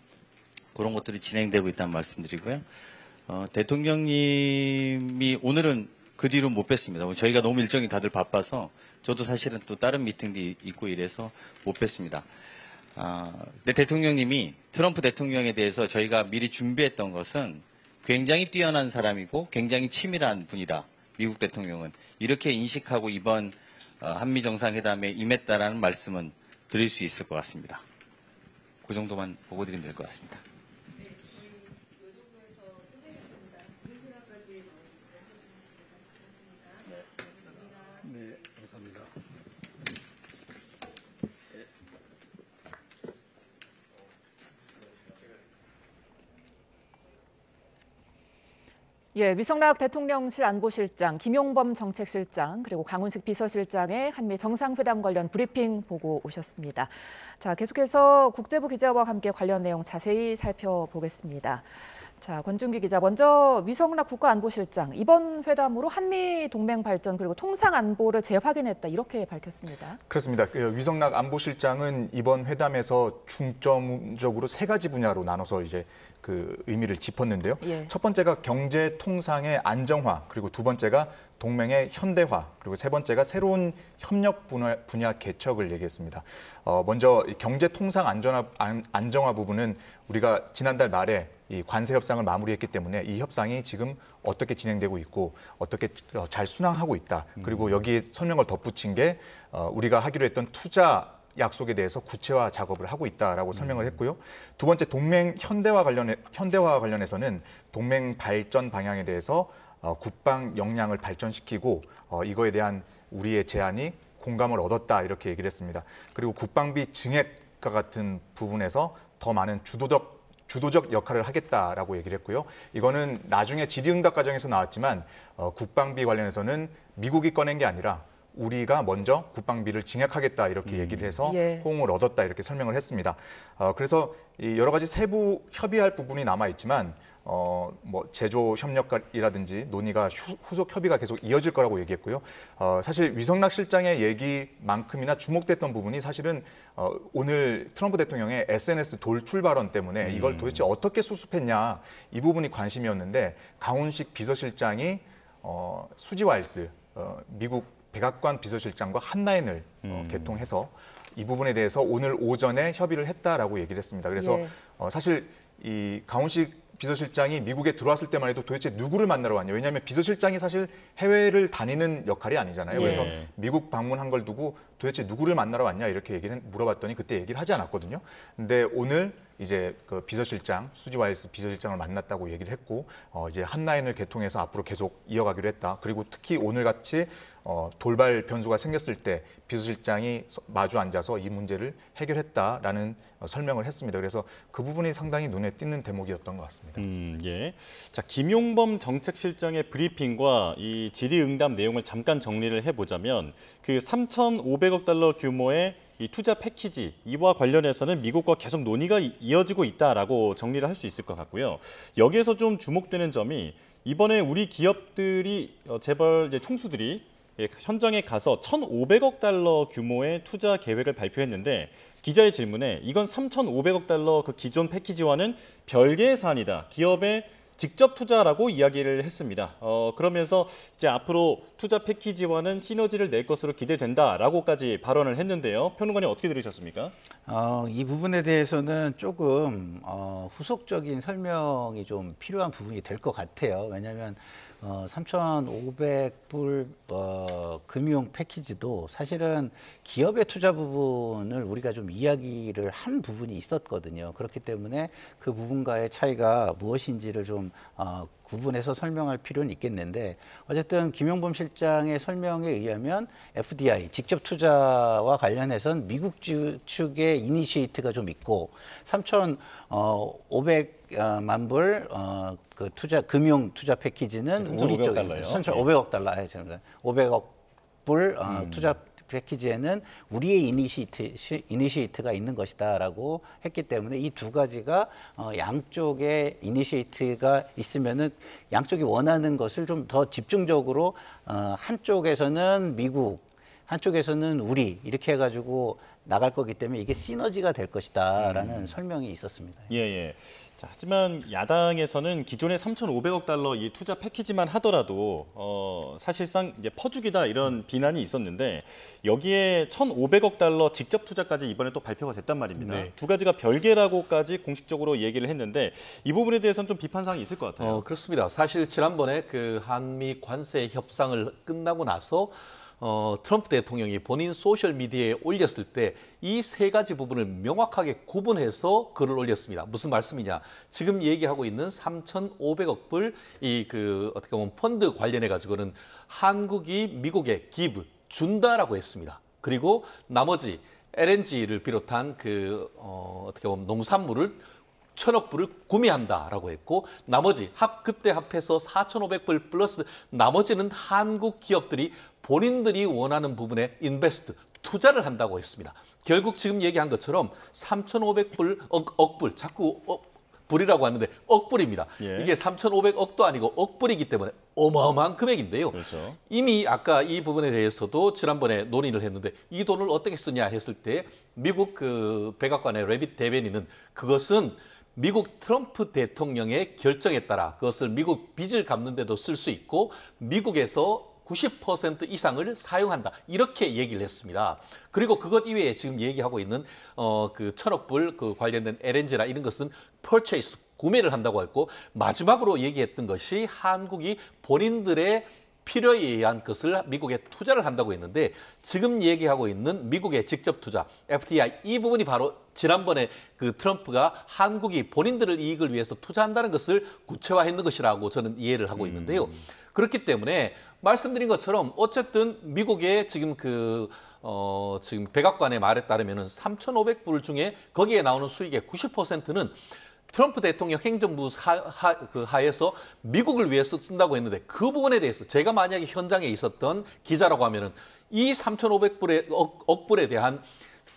그런 것들이 진행되고 있다는 말씀드리고요. 대통령님이 오늘은 그 뒤로 못 뵀습니다. 저희가 너무 일정이 다들 바빠서 저도 사실은 또 다른 미팅도 있고 이래서 못 뵀습니다. 근데 대통령님이 트럼프 대통령에 대해서 저희가 미리 준비했던 것은 굉장히 뛰어난 사람이고 굉장히 치밀한 분이다. 미국 대통령은 이렇게 인식하고 이번 한미 정상회담에 임했다라는 말씀은 드릴 수 있을 것 같습니다. 그 정도만 보고 드리면 될 것 같습니다. 네, 감사합니다. 예, 위성락 대통령실 안보실장, 김용범 정책실장, 그리고 강훈식 비서실장의 한미 정상회담 관련 브리핑 보고 오셨습니다. 자, 계속해서 국제부 기자와 함께 관련 내용 자세히 살펴보겠습니다. 자, 권준기 기자, 먼저 위성락 국가안보실장, 이번 회담으로 한미 동맹 발전 그리고 통상 안보를 재확인했다 이렇게 밝혔습니다. 그렇습니다. 위성락 안보실장은 이번 회담에서 중점적으로 세 가지 분야로 나눠서 이제 그 의미를 짚었는데요. 예. 첫 번째가 경제 통상의 안정화, 그리고 두 번째가 동맹의 현대화, 그리고 세 번째가 새로운 협력 분야 개척을 얘기했습니다. 먼저 경제 통상 안정화 부분은 우리가 지난달 말에 이 관세 협상을 마무리했기 때문에 이 협상이 지금 어떻게 진행되고 있고 어떻게 잘 순항하고 있다. 그리고 여기에 설명을 덧붙인 게 우리가 하기로 했던 투자 약속에 대해서 구체화 작업을 하고 있다라고 설명을 했고요. 두 번째 동맹 현대화 관련해서는 동맹 발전 방향에 대해서 국방 역량을 발전시키고 이거에 대한 우리의 제안이 공감을 얻었다 이렇게 얘기를 했습니다. 그리고 국방비 증액과 같은 부분에서 더 많은 주도적 역할을 하겠다라고 얘기를 했고요. 이거는 나중에 질의응답 과정에서 나왔지만 국방비 관련해서는 미국이 꺼낸 게 아니라 우리가 먼저 국방비를 증액하겠다 이렇게 얘기를 해서 예. 호응을 얻었다 이렇게 설명을 했습니다. 그래서 여러 가지 세부 협의할 부분이 남아 있지만 뭐 제조 협력이라든지 논의가 후속 협의가 계속 이어질 거라고 얘기했고요. 사실 위성락 실장의 얘기만큼이나 주목됐던 부분이 사실은 오늘 트럼프 대통령의 SNS 돌출 발언 때문에 이걸 도대체 어떻게 수습했냐 이 부분이 관심이었는데 강훈식 비서실장이 수지 와일스 미국 백악관 비서실장과 한라인을 개통해서 이 부분에 대해서 오늘 오전에 협의를 했다라고 얘기를 했습니다. 그래서 예. 사실 이 강훈식 비서실장이 미국에 들어왔을 때만 해도 도대체 누구를 만나러 왔냐. 왜냐하면 비서실장이 사실 해외를 다니는 역할이 아니잖아요. 예. 그래서 미국 방문한 걸 두고 도대체 누구를 만나러 왔냐 이렇게 물어봤더니 그때 얘기를 하지 않았거든요. 근데 오늘 이제 그 비서실장, 수지 와일스 비서실장을 만났다고 얘기를 했고 이제 한라인을 개통해서 앞으로 계속 이어가기로 했다. 그리고 특히 오늘같이 돌발 변수가 생겼을 때 비서실장이 마주 앉아서 이 문제를 해결했다라는 설명을 했습니다. 그래서 그 부분이 상당히 눈에 띄는 대목이었던 것 같습니다. 예. 자, 김용범 정책실장의 브리핑과 이 질의응답 내용을 잠깐 정리를 해보자면 그 3,500억 달러 규모의 이 투자 패키지 이와 관련해서는 미국과 계속 논의가 이어지고 있다라고 정리를 할 수 있을 것 같고요. 여기에서 좀 주목되는 점이 이번에 우리 기업들이 재벌 이제 총수들이 현장에 가서 1,500억 달러 규모의 투자 계획을 발표했는데 기자의 질문에 이건 3,500억 달러 그 기존 패키지와는 별개의 사안이다. 기업의 직접 투자라고 이야기를 했습니다. 그러면서 이제 앞으로 투자 패키지와는 시너지를 낼 것으로 기대된다라고까지 발언을 했는데요. 평론가님 어떻게 들으셨습니까? 이 부분에 대해서는 조금 후속적인 설명이 좀 필요한 부분이 될 것 같아요. 왜냐하면 3,500불 금융 패키지도 사실은 기업의 투자 부분을 우리가 좀 이야기를 한 부분이 있었거든요. 그렇기 때문에 그 부분과의 차이가 무엇인지를 좀 구분해서 설명할 필요는 있겠는데, 어쨌든 김용범 실장의 설명에 의하면 FDI, 직접 투자와 관련해서는 미국 측의 이니시에이트가 좀 있고 3,500만 불 그 금융 투자 패키지는 우리 쪽 3,500억 달러, 500억 불 투자 패키지에는 우리의 이니시에이트가 있는 것이다라고 했기 때문에 이 두 가지가 양쪽에 이니시에이트가 있으면은 양쪽이 원하는 것을 좀 더 집중적으로 한쪽에서는 미국, 한쪽에서는 우리 이렇게 해가지고 나갈 거기 때문에 이게 시너지가 될 것이다라는 설명이 있었습니다. 예. 자, 하지만 야당에서는 기존의 3,500억 달러 이 투자 패키지만 하더라도 사실상 이제 퍼주기다 이런 비난이 있었는데 여기에 1,500억 달러 직접 투자까지 이번에 또 발표가 됐단 말입니다. 네. 두 가지가 별개라고까지 공식적으로 얘기를 했는데 이 부분에 대해서는 좀 비판사항이 있을 것 같아요. 그렇습니다. 사실 지난번에 그 한미 관세 협상을 끝나고 나서 트럼프 대통령이 본인 소셜미디어에 올렸을 때 이 세 가지 부분을 명확하게 구분해서 글을 올렸습니다. 무슨 말씀이냐? 지금 얘기하고 있는 3,500억 불 어떻게 보면 펀드 관련해 가지고는 한국이 미국에 기브 준다라고 했습니다. 그리고 나머지 LNG를 비롯한 어떻게 보면 농산물을 1,000억 불을 구매한다라고 했고, 나머지 그때 합해서 4,500불 플러스 나머지는 한국 기업들이 본인들이 원하는 부분에 투자를 한다고 했습니다. 결국 지금 얘기한 것처럼 3,500불, 억불, 자꾸 불이라고 하는데 억불입니다. 예. 이게 3,500억도 아니고 억불이기 때문에 어마어마한 금액인데요. 그렇죠. 이미 아까 이 부분에 대해서도 지난번에 논의를 했는데 이 돈을 어떻게 쓰냐 했을 때 미국 그 백악관의 레빗 대변인은 그것은 미국 트럼프 대통령의 결정에 따라 그것을 미국 빚을 갚는 데도 쓸 수 있고 미국에서 90% 이상을 사용한다. 이렇게 얘기를 했습니다. 그리고 그것 이외에 지금 얘기하고 있는 그 1,000억 불 그 관련된 LNG나 이런 것은 purchase, 구매를 한다고 했고, 마지막으로 얘기했던 것이 한국이 본인들의 필요에 의한 것을 미국에 투자를 한다고 했는데, 지금 얘기하고 있는 미국의 직접 투자, FDI, 이 부분이 바로 지난번에 그 트럼프가 한국이 본인들의 이익을 위해서 투자한다는 것을 구체화했는 것이라고 저는 이해를 하고 있는데요. 그렇기 때문에 말씀드린 것처럼 어쨌든 미국의 지금 지금 백악관의 말에 따르면은 3,500불 중에 거기에 나오는 수익의 90%는 트럼프 대통령 행정부 하에서 미국을 위해서 쓴다고 했는데, 그 부분에 대해서 제가 만약에 현장에 있었던 기자라고 하면은 이 3,500불의 억불에 대한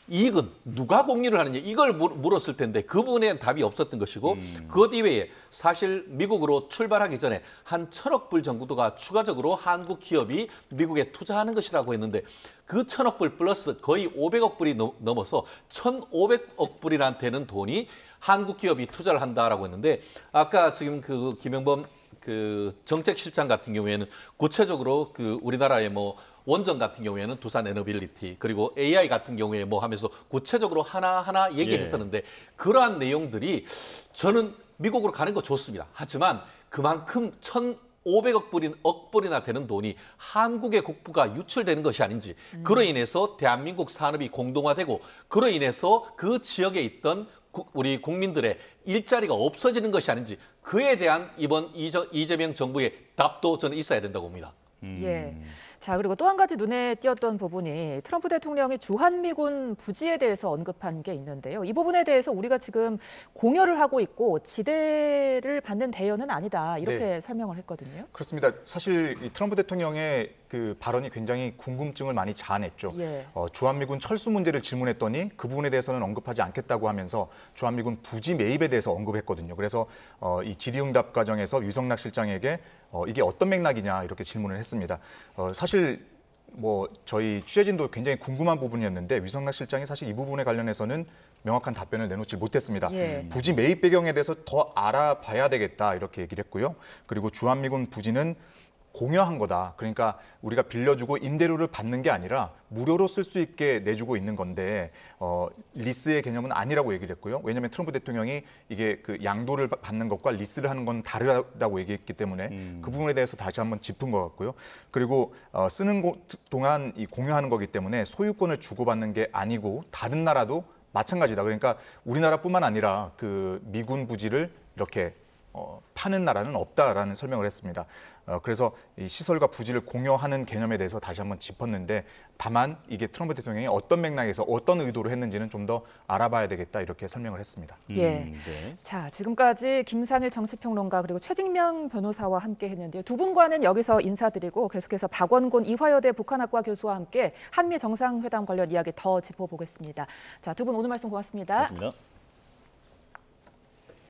이익은 누가 공유를 하느냐 이걸 물었을 텐데 그 부분에 대한 답이 없었던 것이고, 그것 이외에 사실 미국으로 출발하기 전에 한 1,000억 불 정도가 추가적으로 한국 기업이 미국에 투자하는 것이라고 했는데, 그 1,000억 불 플러스 거의 500억 불이 넘어서 1,500억 불이나 되는 돈이 한국 기업이 투자를 한다라고 했는데, 아까 지금 그 김용범 그 정책실장 같은 경우에는 구체적으로 그 우리나라의 뭐 원전 같은 경우에는 두산 에너빌리티, 그리고 AI 같은 경우에 뭐 하면서 구체적으로 하나하나 얘기했었는데, 그러한 내용들이 저는 미국으로 가는 거 좋습니다. 하지만 그만큼 1,500억 불이나 되는 돈이 한국의 국부가 유출되는 것이 아닌지, 그로 인해서 대한민국 산업이 공동화되고 그로 인해서 그 지역에 있던 우리 국민들의 일자리가 없어지는 것이 아닌지, 그에 대한 이번 이재명 정부의 답도 저는 있어야 된다고 봅니다. 예. 자, 그리고 또 한 가지 눈에 띄었던 부분이 트럼프 대통령이 주한미군 부지에 대해서 언급한 게 있는데요. 이 부분에 대해서 우리가 지금 공여를 하고 있고 지대를 받는 대여는 아니다, 이렇게 설명을 했거든요. 그렇습니다. 사실 이 트럼프 대통령의 그 발언이 굉장히 궁금증을 많이 자아냈죠. 예. 주한미군 철수 문제를 질문했더니 그 부분에 대해서는 언급하지 않겠다고 하면서 주한미군 부지 매입에 대해서 언급했거든요. 그래서 이 질의응답 과정에서 유성락 실장에게 이게 어떤 맥락이냐 이렇게 질문을 했습니다. 사실 뭐 저희 취재진도 굉장히 궁금한 부분이었는데 위성락 실장이 사실 이 부분에 관련해서는 명확한 답변을 내놓지 못했습니다. 예. 부지 매입 배경에 대해서 더 알아봐야 되겠다 이렇게 얘기를 했고요. 그리고 주한미군 부지는 공여한 거다. 그러니까 우리가 빌려주고 임대료를 받는 게 아니라 무료로 쓸 수 있게 내주고 있는 건데 리스의 개념은 아니라고 얘기를 했고요. 왜냐하면 트럼프 대통령이 이게 그 양도를 받는 것과 리스를 하는 건 다르다고 얘기했기 때문에 그 부분에 대해서 다시 한번 짚은 것 같고요. 그리고 쓰는 동안 이 공여하는 거기 때문에 소유권을 주고받는 게 아니고 다른 나라도 마찬가지다. 그러니까 우리나라뿐만 아니라 그 미군 부지를 이렇게 파는 나라는 없다라는 설명을 했습니다. 그래서 이 시설과 부지를 공여하는 개념에 대해서 다시 한번 짚었는데 다만 이게 트럼프 대통령이 어떤 맥락에서 어떤 의도로 했는지는 좀 더 알아봐야 되겠다 이렇게 설명을 했습니다. 예. 네. 자, 지금까지 김상일 정치평론가 그리고 최진명 변호사와 함께 했는데요. 두 분과는 여기서 인사드리고 계속해서 박원곤 이화여대 북한학과 교수와 함께 한미 정상회담 관련 이야기 더 짚어보겠습니다. 자, 두 분 오늘 말씀 고맙습니다. 고맙습니다.